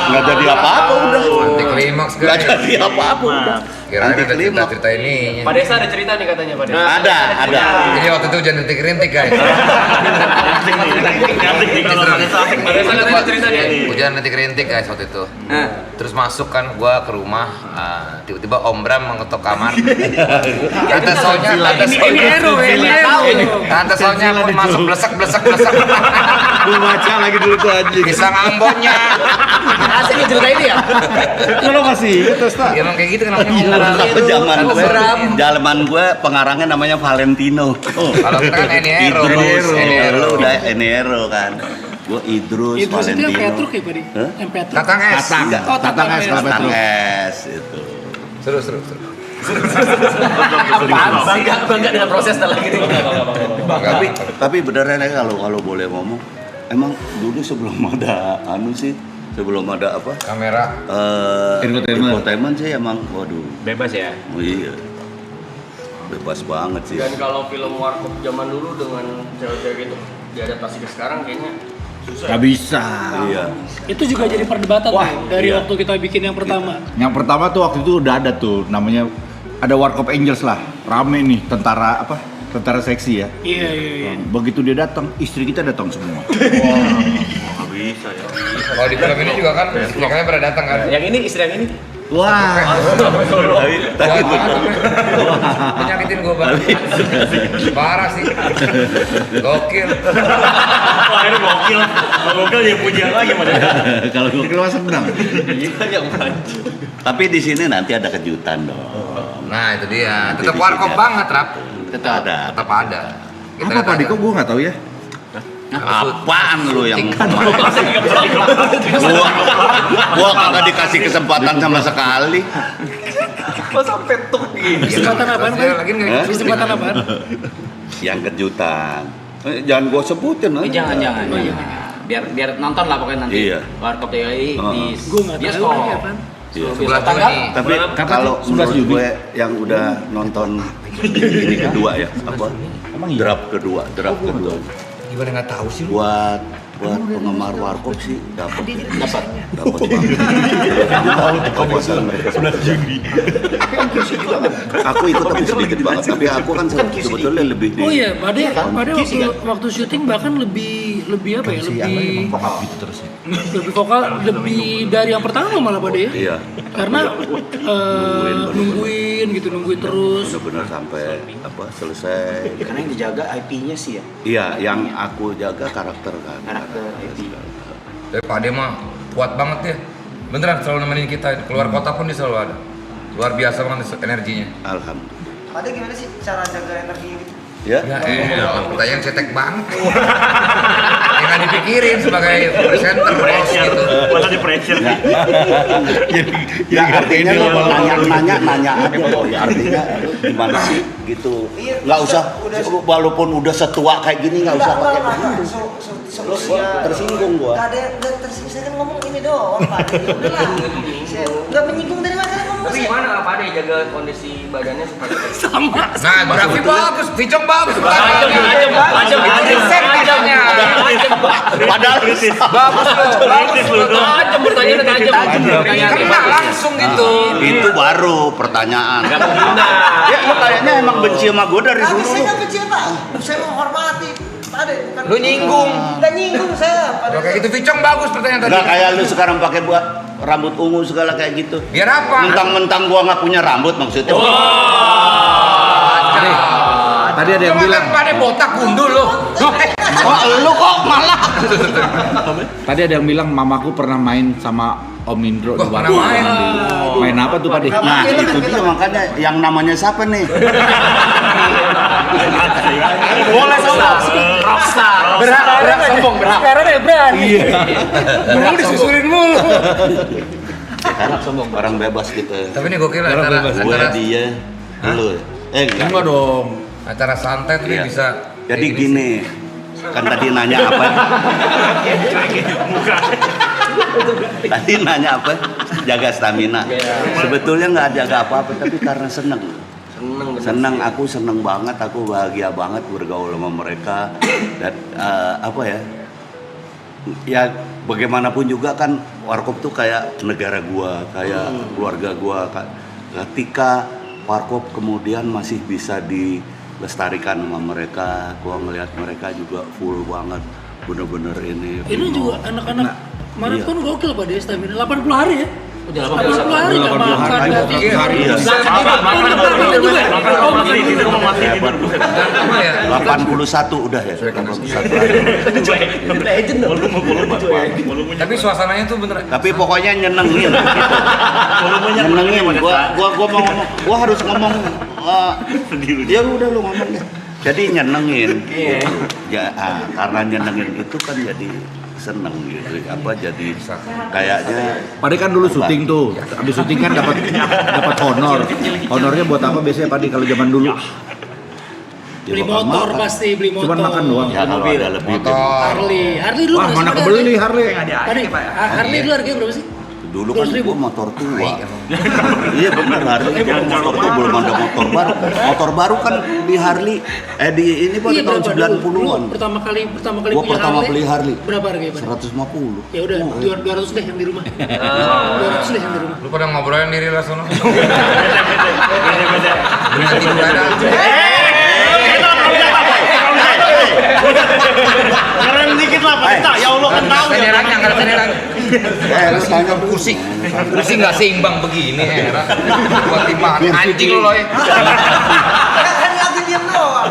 Nggak jadi apa-apa udah. Anti klimaks Nggak kan. jadi apa-apa udah. Kirain Anti ada klimaks. cerita ini. Pak Desa ada cerita nih katanya Pak Desa. Ada. Jadi waktu itu hujan rintik-rintik guys. Pak Desa katanya cerita nih. Hujan rintik-rintik guys waktu itu. Terus masuk kan gua ke rumah, tiba-tiba Om Bram mengetok kamar. Tante Sonya pun masuk blesek. Gua baca lagi dulu tuh anjing. Pisang ambonnya. Asik nih cerita ini ya. Lo masih terus tak? Emang kayak gitu kenapa? Zaman gue pengarangnya namanya Valentino. Kalau kita kan Eniero. Lu udah Eniero kan. Gue Idrus Idrus itu yang Valentino. Petruk ya, Pak Di? Hah? Yang Petruk. Tatang es. Oh, Tatang S. Tatang S itu. Seru. Bangga dengan proses lagi nih. Tapi beneran ya kalau boleh ngomong, emang dulu sebelum ada sebelum ada apa? Kamera. Infotainment sih emang waduh. Bebas ya. Oh iya. Bebas banget sih. Dan kalau film warkop zaman dulu dengan cewek-cewek gitu diadaptasi ke sekarang kayaknya Gak bisa. Iya. Itu juga jadi perdebatan tuh, dari waktu kita bikin yang pertama. Yang pertama tuh waktu itu udah ada tuh namanya ada Warkop Angels lah. Rame nih tentara tentara seksi ya. Iya. Begitu dia datang, istri kita datang semua. Nggak bisa ya. Kalau di film ini juga kan, makanya pada datang kan. yang ini istri yang ini Wah. Tapi Menyakitin gue banget. Parah sih. Gokil. wah ini gokil yang pujian lagi Kalau gue keluar senang. Tapi di sini nanti ada kejutan dong. Nah itu dia. Nanti Tetap di warkop sini banget Rap. Tetap ada. Tetap ada. Apa Pak Diko? Gue nggak tahu ya. Apaan lu yang gua kagak dikasih kesempatan sama sekali. masa petuk gitu Kesempatan apaan, Pak? Lagi nggak? Kesempatan apaan? Yang kejutan. Jangan gua sebutin. Jangan. Biar nonton lah pokoknya nanti. Iya. Warkop DKI di Gue nggak tahu bioskop. lagi apaan. Iya. Sebelah tangga nih. Tapi Kapan kalau sih? 11 menurut Juni? gue yang udah nonton Ini kedua ya, apa? Draft kedua. Gimana nggak tahu sih lu? Buat penggemar warkop sih dapat banget. Aku ikut tapi sedikit banget, tapi aku kan sebetulnya lebih di. Oh iya, Pade waktu syuting bahkan lebih apa ya? Lebih vokal, lebih dari yang pertama malah Pade ya. Iya. Karena nungguin terus. Benar-benar sampai selesai. Karena yang dijaga IP-nya sih ya. Iya, yang aku jaga karakter kan. Karakter IP. Tapi Pak Ade mah kuat banget ya. Beneran selalu nemenin kita, keluar kota pun dia selalu ada. Luar biasa banget energinya. Alhamdulillah. Pada gimana sih cara jaga energi gitu? Ya. Pertanyaan cetek banget. Yang nggak dipikirin sebagai presenter host gitu. Malah di pressure. Ya artinya lo nanya aja loh. Ya artinya gimana sih gitu. Nggak usah, walaupun udah setua kayak gini nggak usah pakai begitu. Tersinggung gua. Gak ada yang tersinggung, saya kan ngomong ini doang Pak. Udahlah, nggak menyinggung dari mana ngomong. Tapi gimana Pak Ade jaga kondisi badannya supaya Sama. Nah, Graffi bagus, Vicok bagus. Tajam itu riset tajamnya. Padahal Bagus loh. tajam pertanyaannya tajam. Kena langsung gitu. itu baru pertanyaan. Ya lu kayaknya emang benci sama gua dari dulu. Saya nggak benci Pak, saya menghormati. Ade, bukan. Lu nyinggung. Nggak nyinggung saya. Kalau kayak gitu Vicok bagus pertanyaan tadi. Nggak kayak lu sekarang pakai buat rambut ungu segala kayak gitu. Biar apa? Mentang-mentang gua nggak punya rambut maksudnya. Tadi ada yang bilang. Pada botak gundul lo. Oh, lu kok malah. Tadi ada yang bilang mamaku pernah main sama Om Indro di Pernah warung. main. Main apa tuh Pak De? Nah, itu dia makanya yang namanya siapa nih? Boleh sombong. Berhak sombong, berhak. Sekarang ya berani. Iya. Mulu disusulin mulu. Sekarang sombong orang bebas gitu. Tapi ini gokil antara Dia lu. Enggak dong. Acara santai tuh dia Iya. bisa. Jadi gini, kan tadi nanya apa? Tadi nanya apa? Jaga stamina. Sebetulnya nggak jaga apa-apa, tapi karena seneng. Aku seneng banget, aku bahagia banget bergaul sama mereka. Dan apa ya? Ya bagaimanapun juga kan Warkop tuh kayak negara gua, kayak keluarga gua. Ketika Warkop kemudian masih bisa dilestarikan sama mereka, gua ngelihat mereka juga full banget, bener-bener ini. Ini juga anak-anak maraton gokil Pak De, stamina 80 hari ya. Udah 80 hari nggak makan. Iya. 81 udah ya. 81. Tapi suasananya tuh bener. Tapi pokoknya nyenengin. Nyenengin. Gua mau ngomong, gua harus ngomong. Ya udah lu ngomong deh. Jadi nyenengin. Ya, karena nyenengin itu kan jadi seneng gitu, jadi kayaknya. Pade kan dulu syuting tuh, habis syuting kan dapat honor. Honornya buat apa biasanya Pade kalau zaman dulu? Beli motor pasti, beli motor. Cuman makan doang. Ya kalau ada lebih. Harley dulu. Wah, mana kebeli Harley? Harley dulu harganya berapa sih? Dulu kan gua motor tua. Iya benar, Harley motor tua, belum ada motor baru. Motor baru kan di Harley di ini pada tahun 90-an. Pertama kali Gua pertama beli Harley. Berapa harganya, Pak? 150. Ya udah, 200 deh yang di rumah. 200 deh yang di rumah. Lu pada ngobrolin diri lah sono. Keren dikit lah Pak. Ya Allah kan tahu ya. Serang. Lu tanya kursi nggak seimbang begini heran. Buat timbangan anjing lo ya. Kan lagi diam doang.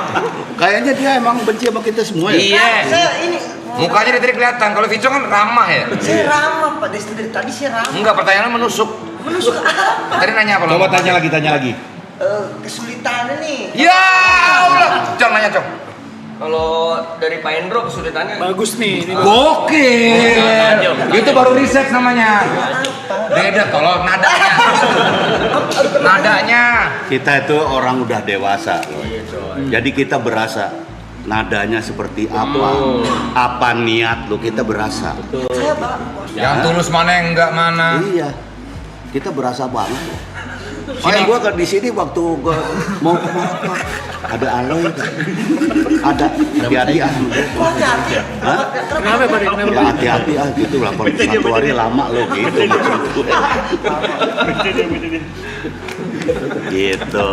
Kayaknya dia emang benci sama kita semua ya. Iya. Saya ini Mukanya dari tadi kelihatan. Kalau Vicok kan ramah ya. saya ramah Pak Des, dari tadi saya ramah. Enggak, pertanyaannya menusuk. Menusuk apa? Tadi nanya apa lo? Coba tanya lagi. Kesulitannya nih. Ya Allah. Cong nanya Cong. Kalau dari Pak Endro kesulitannya Bagus nih. Ini Gokil. Itu baru riset namanya. Beda tolong nadanya. Kita itu orang udah dewasa. Jadi kita berasa nadanya seperti apa niat lo kita berasa. Saya Pak. Yang tulus mana yang enggak mana. Iya. Kita berasa banget. Makanya gua di sini waktu gua mau ke apa? Ada aloe, ada hati-hati ah. Hah? Kenapa Pak? Kenapa? Ya hati-hati ah gitu lah. Kalau 1 hari lama lo gitu. Gitu.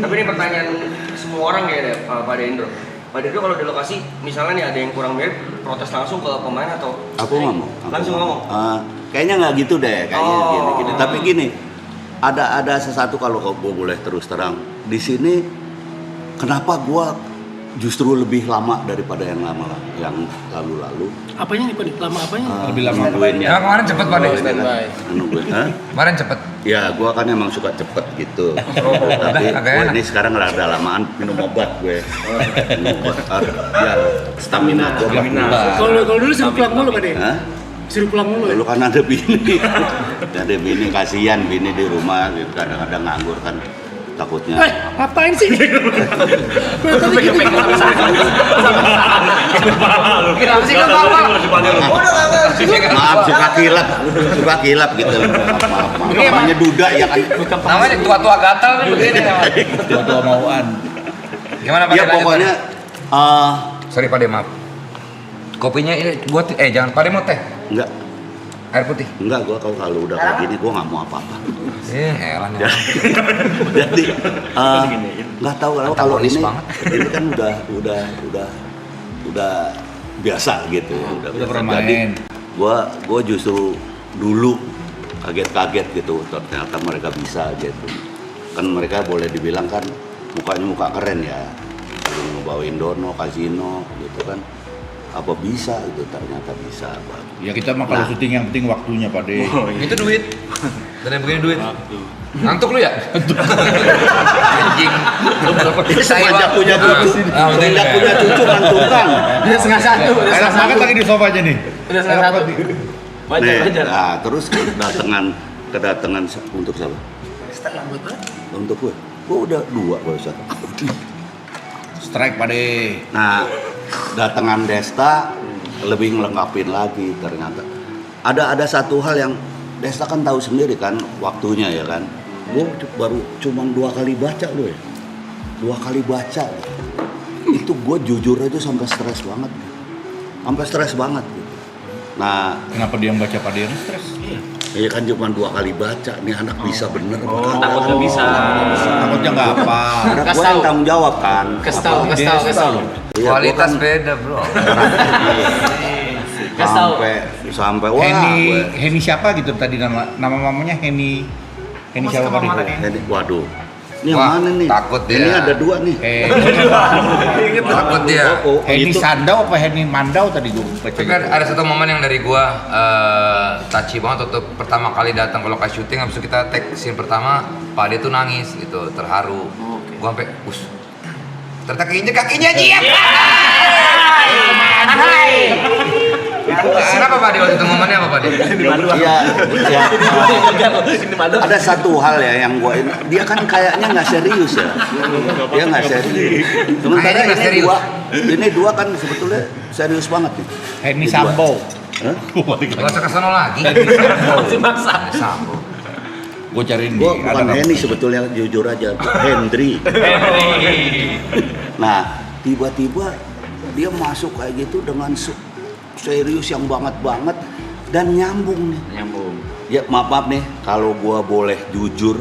Tapi ini pertanyaan semua orang kayaknya Pak Dendro. Pak Dendro kalau di lokasi misalnya nih ada yang kurang mirip, protes langsung ke pemain atau? Aku ngomong. Langsung ngomong. Kayaknya nggak gitu deh, kayaknya gini. Tapi gini, ada sesuatu kalau gue boleh terus terang di sini. Kenapa gue justru lebih lama daripada yang lalu-lalu? Apanya nih Pak? Lama apanya? Lebih lama. Ya, kemarin cepet Pak. Kemarin cepet. Ya, gue kan emang suka cepet gitu. Tapi gue ini sekarang rada lamaan minum obat gue. Minum obat biar stamina gue. Kalau dulu suruh pulang mulu Pak. Suruh pulang mulu ya? Dulu kan ada bini. Ada bini, kasihan bini di rumah gitu. Kadang-kadang nganggur kan. Takutnya. Ngapain sih? Kenapa sih Pak? Maaf, suka kilap gitu. Maaf. Namanya duda ya kan. Namanya tua-tua gatal nih begini. Tua-tua mauan. Gimana Pak? Ya pokoknya sorry Pak De, maaf. Kopinya ini buat jangan Pak De mau teh. Enggak. Air putih. Enggak, kalau udah kayak gini gua nggak mau apa-apa. Heran ya. Jadi nggak tahu kalau ini kan udah biasa gitu. Udah pernah main. Gua justru dulu kaget-kaget gitu, ternyata mereka bisa gitu. Kan mereka boleh dibilang kan mukanya muka keren ya, ngebawain Dono, Kasino gitu kan. Apa bisa itu, ternyata bisa. Ya kita mah kalau syuting yang penting waktunya Pak De. Itu duit. Dan yang begini duit. Ngantuk lu ya? Anjing. Semenjak punya cucu ngantukan. Udah setengah 1. Enak banget lagi di sofa aja nih. Udah setengah 1. Wajar. Nah, terus kedatangan untuk siapa? Setengah buat Pak. Untuk gue. Gue udah 2 barusan. Strike Pak De. Nah, datangan Desta lebih ngelengkapin lagi ternyata. Ada satu hal yang Desta kan tahu sendiri kan waktunya ya kan. Gue baru cuma 2 kali baca loh ya. 2 kali baca. Itu gue jujur aja sampai stres banget. Sampai stres banget gitu. Nah, kenapa dia yang baca Pak De yang stres? Iya kan cuma 2 kali baca, nih anak bisa bener. Takut nggak bisa. Takutnya nggak apa. Karena gue yang tanggung jawab kan. Kasih tahu. Kualitas beda bro. Sampai wah. Heni siapa gitu tadi nama mamanya Heni siapa Pak De? Heni, waduh. Ini yang mana nih? Takut dia. Ini ada 2 nih. Takut dia. Heni Sandau apa Heni Mandau tadi gue baca. Tapi kan ada satu momen yang dari gua touchy banget waktu pertama kali datang ke lokasi syuting. Habis itu kita take scene pertama, Pak De tuh nangis gitu, terharu. Gua sampai ternyata kakinya dia. Kenapa Pak De waktu itu momennya apa Pak De? Iya. Ada satu hal ya yang dia kan kayaknya nggak serius ya. Dia nggak serius. Sementara ini dua kan sebetulnya serius banget nih. Heni Sambo. Gak usah kesana lagi. Sambo. Gue cariin gue bukan Henny sebetulnya, jujur aja, Hendry. Nah, tiba-tiba dia masuk kayak gitu dengan serius yang banget dan nyambung nih. Ya maaf nih kalau gue boleh jujur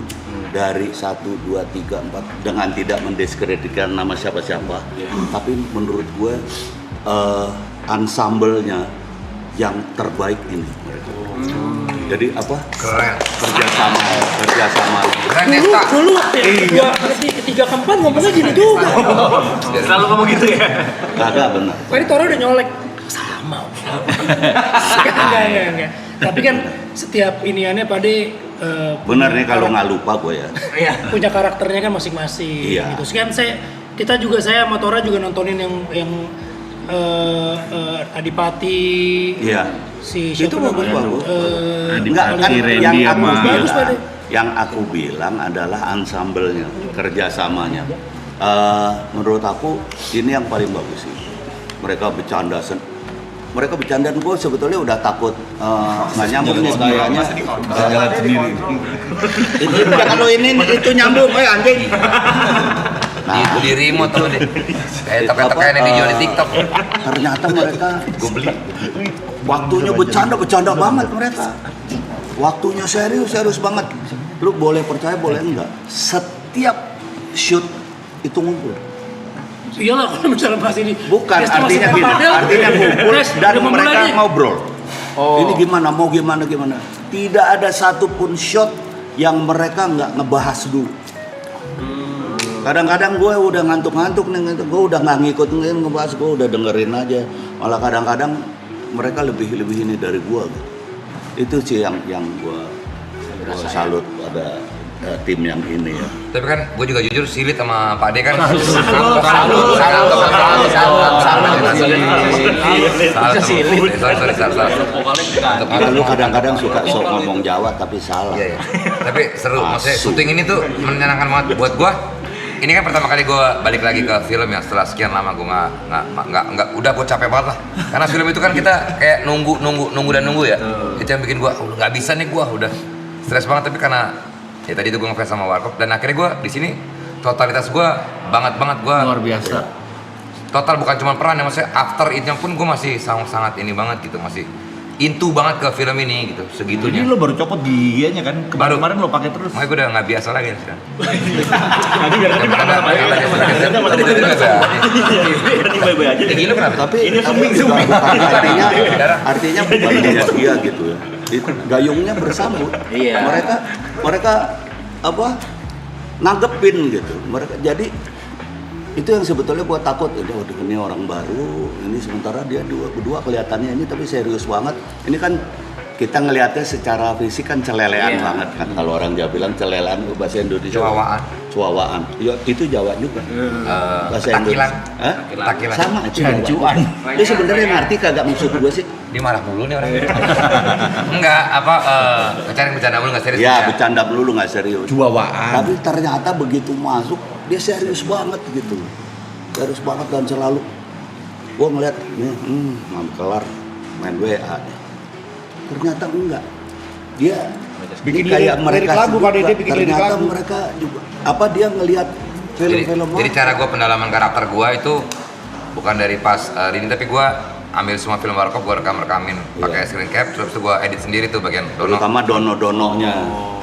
dari 1, 2, 3, 4 dengan tidak mendiskreditkan nama siapa-siapa, tapi menurut gue ensemble-nya yang terbaik ini. Jadi apa? Keren. Kerjasama. Keren Desta. Dulu ketiga keempat ngomongnya gini juga. Selalu ngomong gitu ya. Kagak benar. Tadi Toro udah nyolek. Sama. Enggak. Tapi kan setiap iniannya Pade bener nih kalau nggak lupa gue ya. Iya. Punya karakternya kan masing-masing. Iya. Gitu. Sekian saya sama Tora juga nontonin yang Adipati. Iya. Si itu bagus. Enggak, yang aku bilang adalah ensemble-nya, kerjasamanya. Menurut aku ini yang paling bagus sih. Mereka bercanda mereka bercandaan gue sebetulnya udah takut nggak nyambung nih gayanya. Jalan sendiri. Kalau ini itu nyambung, anjing. Nah, di remote tuh deh. Kayak teken-teken yang dijual di TikTok. Ternyata mereka waktunya bercanda banget mereka. Waktunya serius banget. Lu boleh percaya boleh enggak. Setiap shoot itu ngumpul. Iyalah kalau misalnya bahas ini. Bukan, Desta artinya masih gini, padel, artinya ngumpul dan udah mereka mulai nih. ngobrol. Ini gimana, mau gimana. Tidak ada satupun shot yang mereka nggak ngebahas dulu. Kadang-kadang gue udah ngantuk-ngantuk nih, gue udah nggak ngikutin ngebahas, gue udah dengerin aja. Malah kadang-kadang mereka lebih ini dari gue. Gitu. Itu sih yang gue salut pada tim yang ini ya. Tapi kan gue juga jujur silit sama Pak Ade kan. Salah. Lu kadang-kadang suka sok ngomong Jawa tapi salah. Iya. Tapi seru, maksudnya syuting ini tuh menyenangkan banget buat gue. Ini kan pertama kali gue balik lagi ke film ya, setelah sekian lama gue nggak udah gue capek banget lah. Karena film itu kan kita kayak nunggu ya. Itu yang bikin gue nggak bisa nih, gue udah stres banget. Tapi karena ya tadi itu gue ngefans sama Warkop dan akhirnya gue di sini totalitas gue banget gue Luar biasa. total, bukan cuma peran ya, maksudnya after itnya pun gue masih sangat ini banget gitu, masih into banget ke film ini gitu, segitunya. Jadi lo baru copot giginya kan? Kemarin lo pakai terus. Makanya gue udah nggak biasa lagi sekarang. Nanti biar nanti makan apa ya? Nanti bye-bye aja. Tinggi lu kenapa? Tapi artinya bukan hanya dia gitu ya. Gayungnya bersambut. Iya. Mereka apa? Nanggepin gitu. Mereka jadi itu yang sebetulnya gua takut, ini orang baru, ini sementara dia berdua kelihatannya ini tapi serius banget. Ini kan kita ngelihatnya secara fisik kan celelean banget kan. Kalau orang Jawa bilang celelean itu bahasa Indonesia. Cuawaan. Ya itu Jawa juga. Bahasa Indonesia. Takilan. Sama Jawa. Dia sebenarnya ngerti kagak maksud gua sih. Dia marah dulu nih orang. Enggak, bercanda dulu nggak serius. Ya, bercanda dulu nggak serius. Cuawaan. Tapi ternyata begitu masuk dia serius banget gitu. Serius banget dan selalu gua ngeliat nih, kelar main WA. Ternyata enggak. Dia bikin kayak mereka lagu Pak Dede, bikin lirik ternyata lagu. mereka juga apa dia ngelihat film-film. Jadi cara gue pendalaman karakter gue itu bukan dari pas ini, tapi gue ambil semua film Warkop, gue rekamin pakai screen cap, terus gue edit sendiri tuh bagian dono. Terutama dono-dononya.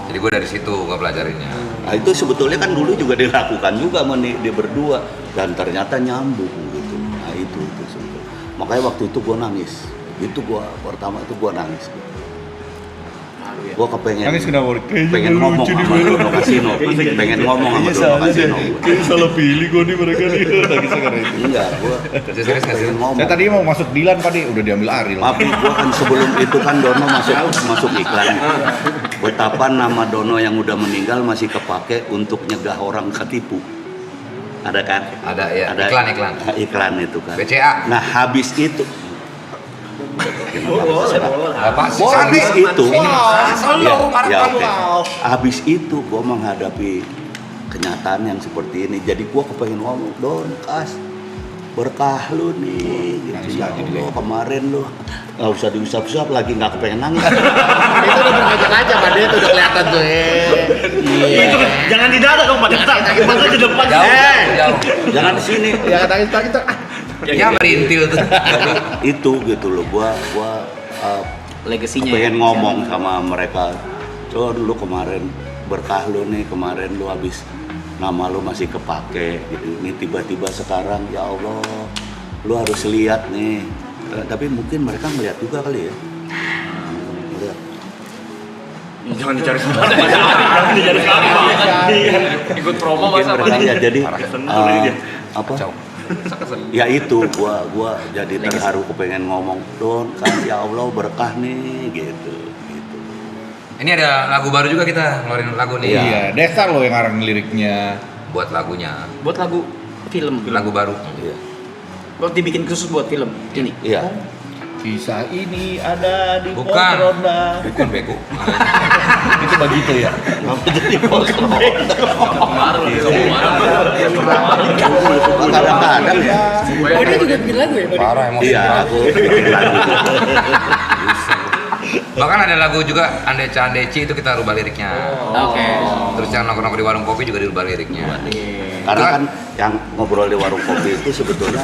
Jadi gue dari situ gue pelajarinnya. Nah itu sebetulnya kan dulu juga dilakukan juga sama dia berdua dan ternyata nyambung gitu. Nah itu sebetulnya. Makanya waktu itu gue nangis. Itu gue pertama itu gue nangis. Gue kepengen Nangis kenapa? pengen ngomong sama Dono Kasino, pengen ngomong sama Dono Kasino. Kayaknya salah pilih kok nih mereka nih. Nangis karena itu. Enggak, gue pengen ngomong. Saya tadi mau masuk Dilan Pak, udah diambil Ariel. Tapi gue kan sebelum itu kan Dono masuk iklan. Betapa nama Dono yang udah meninggal masih kepake untuk nyegah orang ketipu. Ada kan? Ada ya, Ada iklan. Iklan itu kan. BCA. Nah habis itu Apa? habis itu Ya, oke. Habis itu gue menghadapi kenyataan yang seperti ini. Jadi gue kepengen ngomong, Don, Kas, berkah lu nih gitu. Ya Allah, kemarin lu nggak usah diusap-usap lagi, nggak kepengen nangis. Itu udah berkaca aja Pak Dede, itu udah kelihatan tuh. Itu jangan di dada dong Pak Desta. Masa di depan. Jauh. Jangan di sini. Ya kata kita. Ya merintil tuh. Jadi itu gitu loh, gua legasinya pengen ngomong sama mereka. Don, lu kemarin berkah lu nih, kemarin lu habis nama lu masih kepake gitu. Ini tiba-tiba sekarang ya Allah, lu harus lihat nih. Tapi mungkin mereka melihat juga kali ya. Melihat. Jangan dicari sebenarnya. Jangan dicari sekali. Ikut promo Mungkin masa mereka ya, jadi apa? Kacau. Ya itu gua jadi terharu, kepengen ngomong, Don, kasih Allah berkah nih gitu. Ini ada lagu baru juga, kita ngeluarin lagu nih. Iya, Desta lo yang ngarang liriknya. Buat lagunya. buat lagu film. Lagu baru. Iya. Buat dibikin khusus buat film ini. Iya. Kisah ini ada di Bukan. pos ronda. Bukan bego. Itu begitu ya. Kadang-kadang ya. Bade juga bikin lagu ya, Bade? Parah emosi. Iya, aku bikin lagu. Bahkan ada lagu juga Andeca Andeci itu kita rubah liriknya. Oke. Terus yang nongkrong di warung kopi juga dirubah liriknya. Karena kan yang ngobrol di warung kopi itu sebetulnya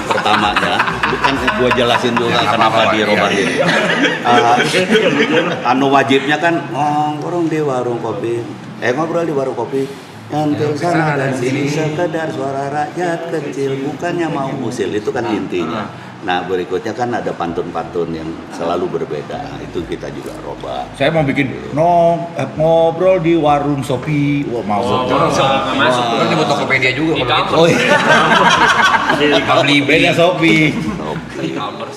pertamanya bukan gua jelasin juga Ya, kenapa apa-apa, dirubah iya. ini. Wajibnya kan nongkrong di warung kopi, ngobrol di warung kopi. Yang sana dan sini sekedar suara rakyat kecil, bukannya mau usil, itu kan intinya. Nah berikutnya kan ada pantun-pantun yang selalu berbeda, itu kita juga robah. Saya mau bikin ngobrol di warung Sopi. Wah, mau. Kan nyebut Tokopedia juga kalau gitu. Oh iya. Publi Beda Sopi.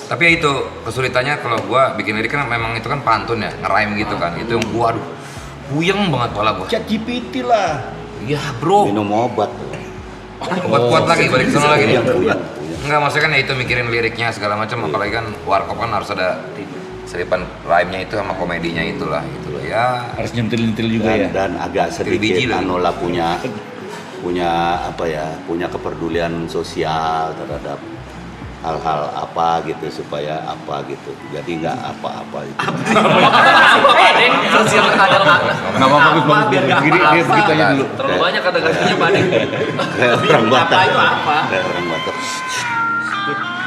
Tapi ya itu kesulitannya kalau gua bikin lirik kan memang itu kan pantun ya, nge-rhyme gitu kan. Itu yang gua aduh puyeng banget kepala gua. Chat GPT lah. Iya, Bro. Minum obat. Buat kuat lagi balik ke sana lagi nih. Puyeng. Enggak, maksudnya kan ya itu mikirin liriknya segala macam, apalagi kan warkop kan harus ada selipan rhyme-nya itu sama komedinya itulah gitu loh ya. Harus nyentil-nyentil juga ya. Dan agak Biji sedikit lagi. Anola punya kepedulian sosial terhadap hal-hal apa gitu supaya apa gitu, jadi nggak apa-apa gitu. Sosial kadang Nggak apa-apa, begini dia begitu aja dulu. terlalu banyak kata-katanya Bade. Kayak orang Batak. Apa itu apa? Kayak orang Batak.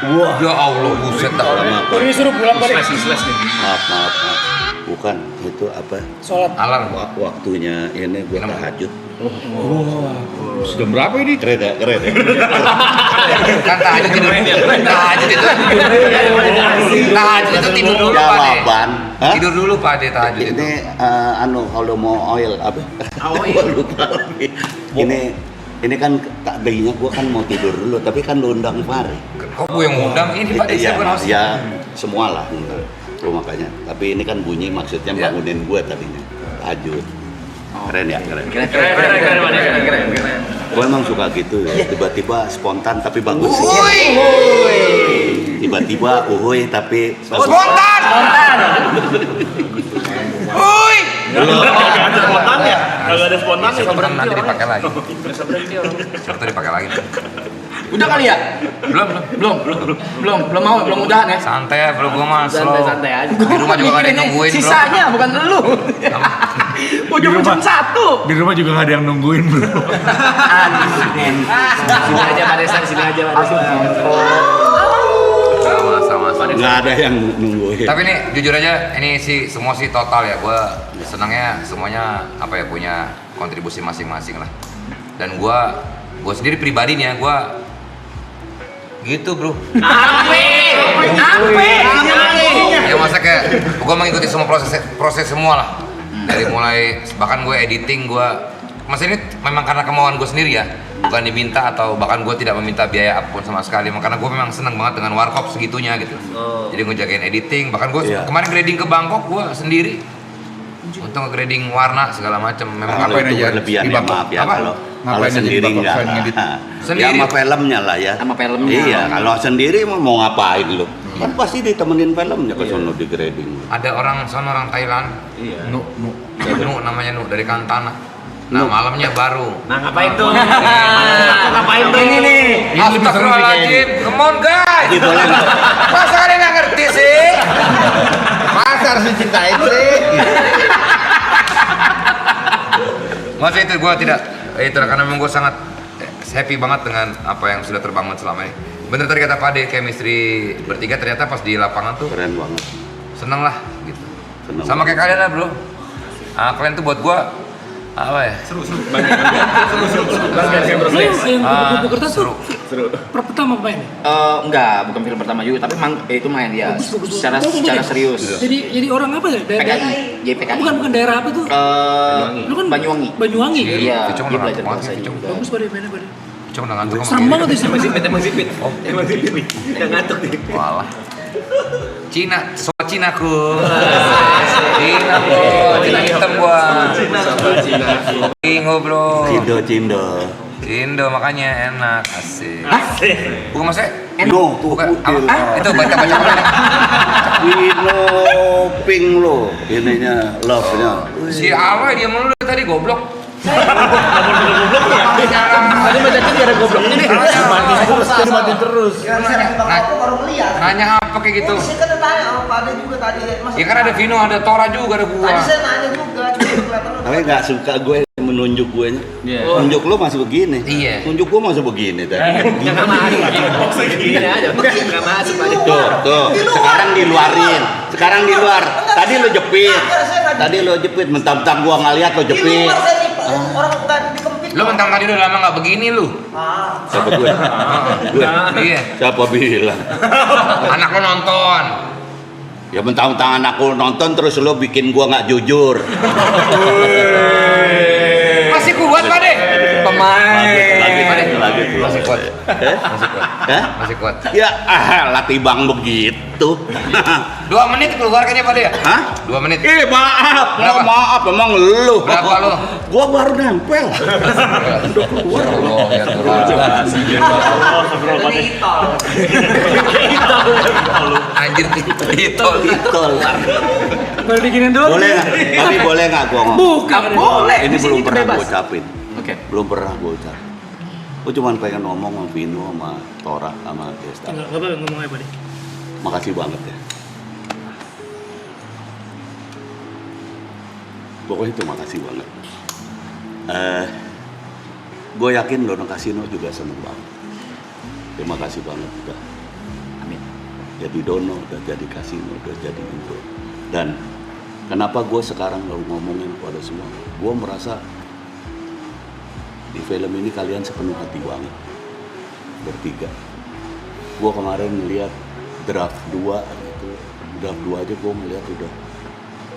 Wah. Ya Allah, buset dah. Ini suruh pulang, Bade. Maaf. Bukan itu apa? Sholat. Alarm. Waktunya ini buat tahajud. Sudah berapa ini? Keren ya. Kan tahajud tidur. Tahajud itu tidur dulu Pak De. Jawaban. Hah? Tidur dulu Pak De tahajud itu. Ini kalau mau oil apa? Gua lupa lagi. Ini kan tadinya gua kan mau tidur dulu, tapi kan lu undang Fahri. Kok gue yang ngundang ini Pak De, Iya, saya bukan host. ya semua lah. Tuh makanya. Tapi ini kan bunyi maksudnya Iya. bangunin gua tadinya. Tahajud. Keren ya, keren. Keren. Gue emang suka gitu ya, tiba-tiba spontan tapi bagus. Tiba-tiba uhuy tapi Spontan. Uy. Gak ada spontannya. Gak ada spontannya. Spontan nanti dipakai lagi. Nanti dipakai lagi. Udah kali ya? Belum mau, belum udahan ya? Santai ya, bro, gua mah slow. Santai aja. Di rumah juga gak ada yang nungguin, bro. Sisanya bukan lu. Ujung jam 1. Di rumah juga nggak ada yang nungguin bro. Sini aja Pak Desa, sini aja Pak Desa. Sama. nggak ada yang nungguin. Tapi nih jujur aja ini sih semua sih total ya. Gua senangnya semuanya apa ya punya kontribusi masing-masing lah. Dan gua sendiri pribadi nih ya gua gitu bro. Ya masa kayak gua mengikuti semua proses semua lah. Dari mulai bahkan gue editing masa ini memang karena kemauan gue sendiri ya, bukan diminta atau bahkan gue tidak meminta biaya apapun sama sekali, karena gue memang senang banget dengan warkop segitunya gitu. Jadi gue jagain editing, bahkan gue kemarin grading ke Bangkok gue sendiri untuk nge-grading warna segala macam. Memang Kalau itu berlebihan ya maaf ya, kalau sendiri enggak. Ya sama filmnya lah ya. Sama filmnya. Iya, kalau sendiri mau ngapain lu? Kan pasti ditemenin filmnya ke sono di grading. ada orang Thailand. Iya. Nu namanya Nu dari Kantana. Nah malamnya baru. Nah ngapain tuh? Ngapain tuh? Ini nih. Astagfirullahaladzim, come on guys. Gitu lah. Masa kalian nggak ngerti sih? Masa harus dicintain sih? Masa itu gue tidak, itu karena memang gue sangat happy banget dengan apa yang sudah terbangun selama ini. Bener tadi kata Pade, chemistry bertiga ternyata pas di lapangan tuh Keren banget. seneng lah gitu. Seneng Sama kayak kalian lah bro. Kalian tuh buat gue apa ya? Lu yang buku kertas tuh pertama main? Enggak, bukan film pertama juga, tapi itu main dia secara serius. Jadi orang apa ya? PKI, JPKI. Bukan daerah apa tuh? Lu kan Banyuwangi. Banyuwangi. Iya, Cuma dia nggak belajar ngantuk bahasa banget, juga. Bagus pada. Cuma udah ngantuk. Serem banget tuh sih. Emang sipit. Yang ngantuk nih. Walah. Cina, soal Cinaku. Cina bro, Cina hitam gua. Bingo bro. Cindo. Indo makanya enak, asik. Bukan maksudnya? No, tuh Bukan, putih. itu baca komen. Vino pink lo, ininya love-nya. Si Awa dia mulu tadi goblok. Tadi baca chat gak ada gobloknya nih. Dimatiin terus. Nanya apa kayak gitu? Saya kan tanya sama Pak Ade juga tadi. Ya kan ada Vino, ada Tora juga, ada gua. Tadi saya nanya juga, cuma kelihatan lu. Tapi nggak suka gue menunjuk gue nya. Tunjuk lo masih begini. Iya. Tunjuk gue masih begini tadi. Nggak masuk. Gini aja. Nggak masuk Pak. Tuh. Sekarang diluarin. Sekarang di luar. Tadi lo jepit. Mentang-mentang gua nggak lihat lo Di jepit. luar saya orang bukan dikempit. Lu mentang tadi udah lama nggak begini lu. Siapa gue? Gue. Iya. Siapa bilang? Anak lu nonton. Ya mentang-mentang anakku nonton terus lo bikin gua nggak jujur. Masih kuat Pak De. Masih kuat. Masih kuat. Ya latih bang begitu. 2 menit keluar kayaknya Pak De ya? Hah? 2 menit. Maaf. Berapa? Maaf emang lu. Berapa lu? Gua baru nempel. Udah keluar. Ya Anjir ditol. Baru diginin dulu. Boleh nggak? Tapi boleh nggak gua ngomong? Bukan boleh. Ini Di sini belum pernah bebas. gua ucapin. Oke. Belum pernah gua ucapin. Gua cuma pengen ngomong sama Vino, sama Tora, sama Desta. Enggak apa ngomong apa deh. Makasih banget ya. Pokoknya itu makasih banget. Gue yakin Dono Kasino juga seneng banget. Terima kasih banget udah. Amin. Jadi Dono, udah jadi Kasino, udah jadi Indro. Dan kenapa gue sekarang baru ngomongin pada semua? Gue merasa di film ini kalian sepenuh hati banget. Bertiga. Gue kemarin ngeliat draft 2 gitu. Draft 2 aja gue ngeliat udah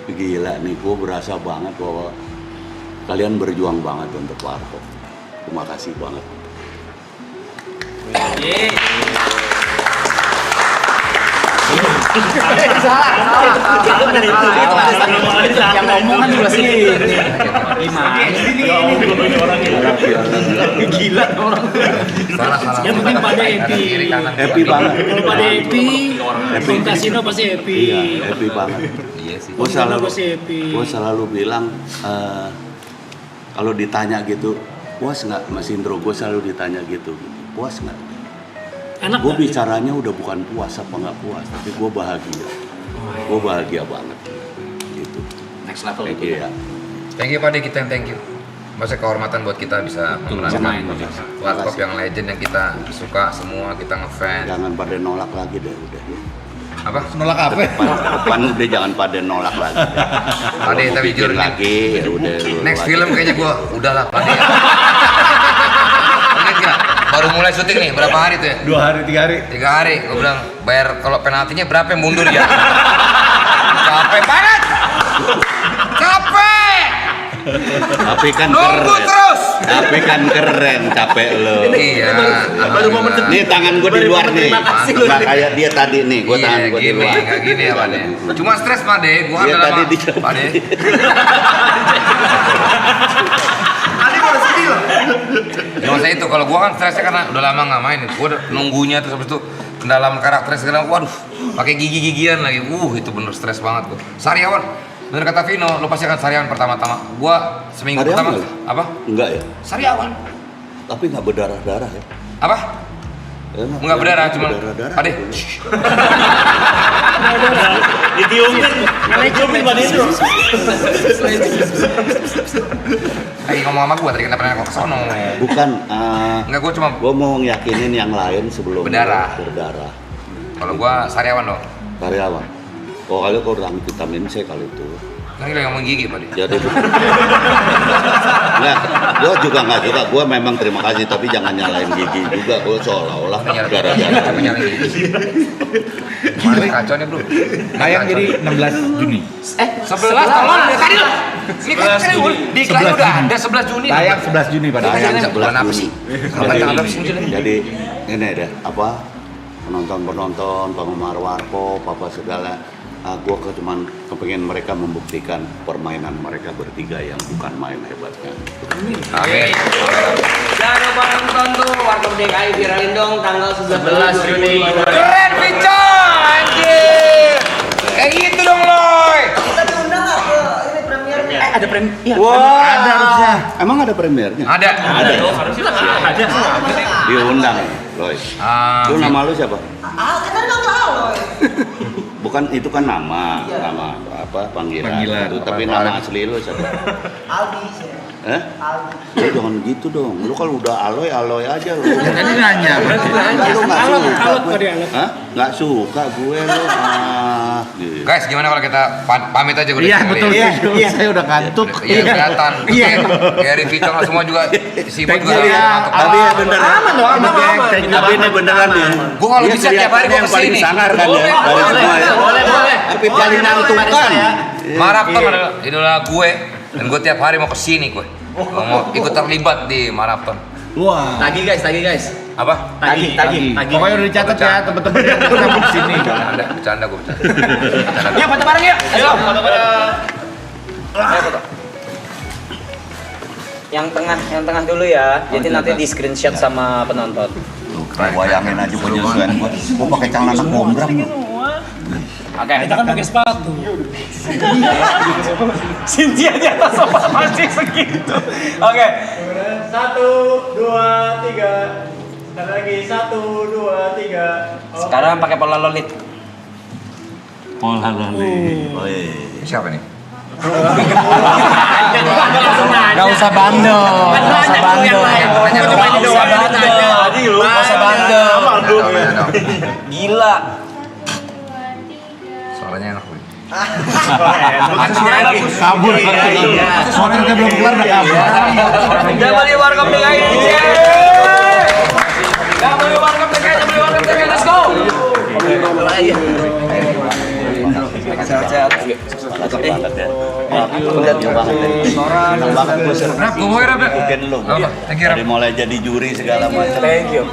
gila nih. Gue berasa banget bahwa kalian berjuang banget untuk Warkop. Terima kasih banget. Yang ngomong kan juga sini. Gimana? Gila orang. Salah. Yang penting pada happy. Happy banget. Kalau pada happy, Bang Kasino pasti happy. Iya, happy banget. Iya sih. Pasti happy. Gue selalu bilang kalau ditanya gitu, puas nggak Mas Indro? Gue selalu ditanya gitu, puas nggak? Enak Gue nggak? bicaranya udah bukan puas apa nggak puas, tapi gue bahagia. Gue bahagia banget. Gitu. Next level Thank itu you ya. Thank you Pak De, kita yang thank you. Masa kehormatan buat kita bisa memerankan Warkop yang legend yang kita suka semua, kita ngefans. Jangan pada nolak lagi deh, udah. Apa? Nolak apa? Depan udah jangan pada nolak lagi. Pak De, tapi Bikin jujur lagi, ya udah. next film kayaknya gua udahlah Pak De. Ingat nggak? Baru mulai syuting nih, berapa hari tuh ya? 2 hari, 3 hari. 3 hari, gua bilang bayar kalau penaltinya berapa yang mundur ya? Capek banget! Capek! Tapi kan Nunggu keren. terus! Tapi kan keren, capek lo. Iya. Baru momen Nih tangan gue di luar nih. Nggak kayak dia tadi nih, gue tangan gue di gini, luar. nggak gini ya Pak De. Cuma stres Pak De, gua kan Dia udah tadi lama. di Pak De. Tadi kalau sedih loh. Ya masa itu, kalau gua kan stresnya karena udah lama nggak main. Gua udah nunggunya terus habis itu dalam karakter segala, waduh, pakai gigi-gigian lagi. Itu bener stres banget gua. Sariawan, bener kata Vino, lo pasti akan sariawan pertama-tama. Gua seminggu Sariawan pertama. nggak? Apa? Enggak ya? Sariawan. Tapi nggak berdarah-darah ya? Apa? Enggak berdarah, cuma berdarah-darah. Pak De. Ditiumin. Ditiumin Pak Indro. Lagi ngomong sama gua tadi kenapa nanya kok kesono. Bukan. Enggak, gua cuma Gue mau ngiyakinin yang lain sebelum Berdarah. berdarah. kalau gua sariawan dong. Karyawan. Oh kali kurang vitamin C kali itu. Lagi ngomong gigi Pak De. Jadi nggak, gue juga nggak suka. Gue memang terima kasih, tapi jangan nyalain gigi juga. Gue seolah-olah gara-gara Nyalain gigi. Mana kacau nih bro. Tayang jadi 16 Juni. 11 tolong dari tadi lah. Ini kan di iklannya udah ada 11 Juni. Tayang 11 Juni pada Tayang Bulan 11 apa Juni. sih? Kapan tanggal berapa sih munculnya? Jadi ini deh apa penonton-penonton, penggemar Warkop, apa segala Gua cuman kepengen mereka membuktikan permainan mereka bertiga yang bukan main hebatnya. Amin. Jangan lupa nonton tuh Warkop DKI viralin dong tanggal 11 Juni. Keren Victor, anjir. Kayak gitu dong Loy. Kita diundang nggak ke ini premiernya? Ada premier. Wah, ada harusnya. Emang ada premiernya? Ada. Ada. Diundang, Loy. Lu nama lu siapa? Kita nggak tahu loh. Bukan itu kan nama apa panggilan. Itu, tapi nama asli lu siapa? Aldi sih. Lu jangan gitu dong. Lu kalau udah aloy aja lu. Tadi nanya. Lu nggak suka Alot gue. kok dia alot. Hah? Nggak suka gue lu. Gitu. Guys, gimana kalau kita pamit aja udah? Iya betul. Saya udah ngantuk. Iya kelihatan. Kayak Victor semua juga sibuk juga. Tapi beneran. Aman dong, aman. Tapi ini beneran ya. Gua kalau bisa tiap hari gua yang paling kesini. sangar kan ya. Dari semua ya. Boleh. Tapi paling ngantukan. Maraton adalah idola gue dan gue tiap hari mau kesini gue. Gua mau ikut terlibat di maraton. Wah. Tagih guys. Apa? Tagih. Pokoknya udah dicatat ya teman-teman yang gabung sini. Bercanda gue bercanda. Yuk foto bareng yuk. Ayo foto bareng. Yang tengah dulu ya. Jadi nanti di screenshot sama penonton. Bayangin aja penyesuaian gua. Gua pakai celana anak gombrang. Oke. Kita kan pakai sepatu. Cynthia di atas sofa masih segitu. Oke. 1, 2, 3. Sekali lagi 1, 2, 3. Sekarang pakai pola lolit. Siapa nih? Gak usah bandel. Gak usah bandel. Gila. Suaranya enak gue. Kabur. Soalnya kita belum kelar udah kabur. Jangan beli Warkop DKI. Let's go. Sehat-sehat. Rap, gue mau rap ya? Ikutin lu. Thank you, Rap. Dari mulai jadi juri segala macam. Thank you.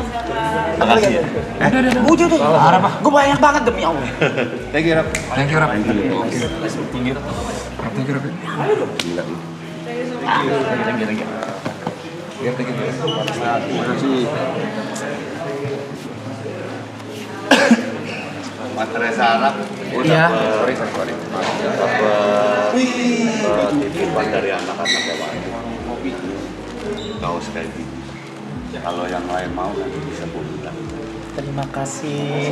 Makasih ya. Udah tuh. Gue banyak banget demi Allah. Thank you, Rap. Thank you, Rap. Materai sarap. Iya. Sorry. Titipan dari anak-anak ya Pak. Kaos kayak gitu. Kalau yang lain mau nanti bisa buka. Terima kasih.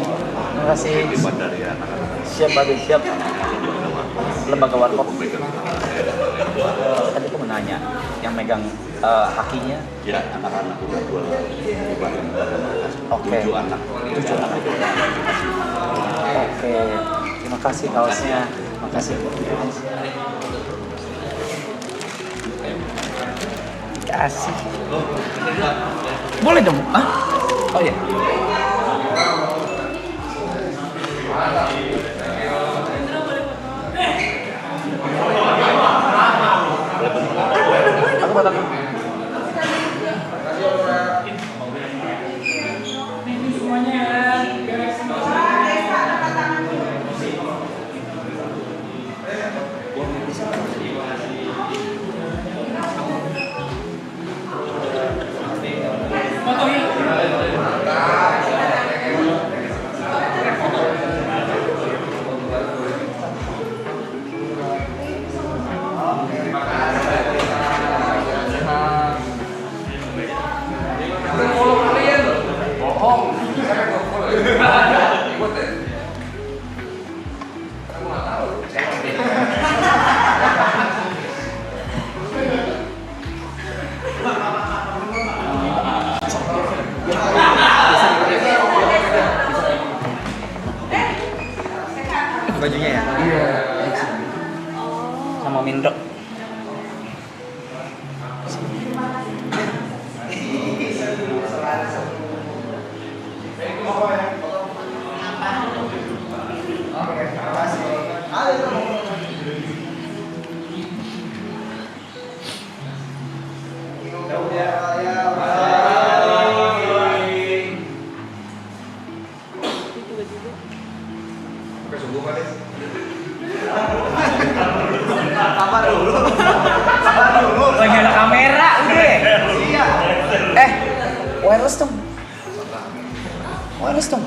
Titipan dari anak-anak. Siap, Babi, siap. Lembaga Warkop. Tadi aku mau nanya, yang megang kakinya? Ya, anak-anak udah dua titipan. Oke. 7 anak. Oke. Terima kasih kaosnya. Terima kasih. Kasih. Boleh dong? Ah? Oh iya. Aku buat aku. Bajunya ya? Iya. Sama Mindro. Oke, sungguh, Pak. Wireless dong.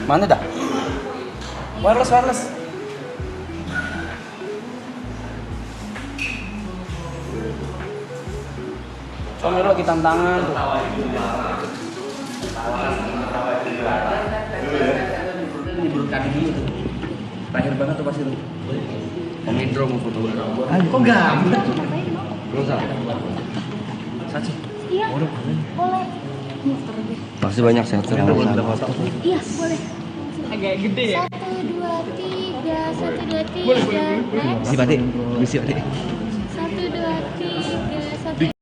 Mana dah? Wireless. Soalnya lagi tantangan tuh. Libur kaki dulu tuh. Terakhir banget tuh pasti tuh. Om Indro mau foto. Kok gambut? Belum salah. Satu. Iya. Boleh. Pasti banyak sensor. Iya, boleh. Agak gede ya. 1, 2, 3. 1, 2, 3. Misi Pati.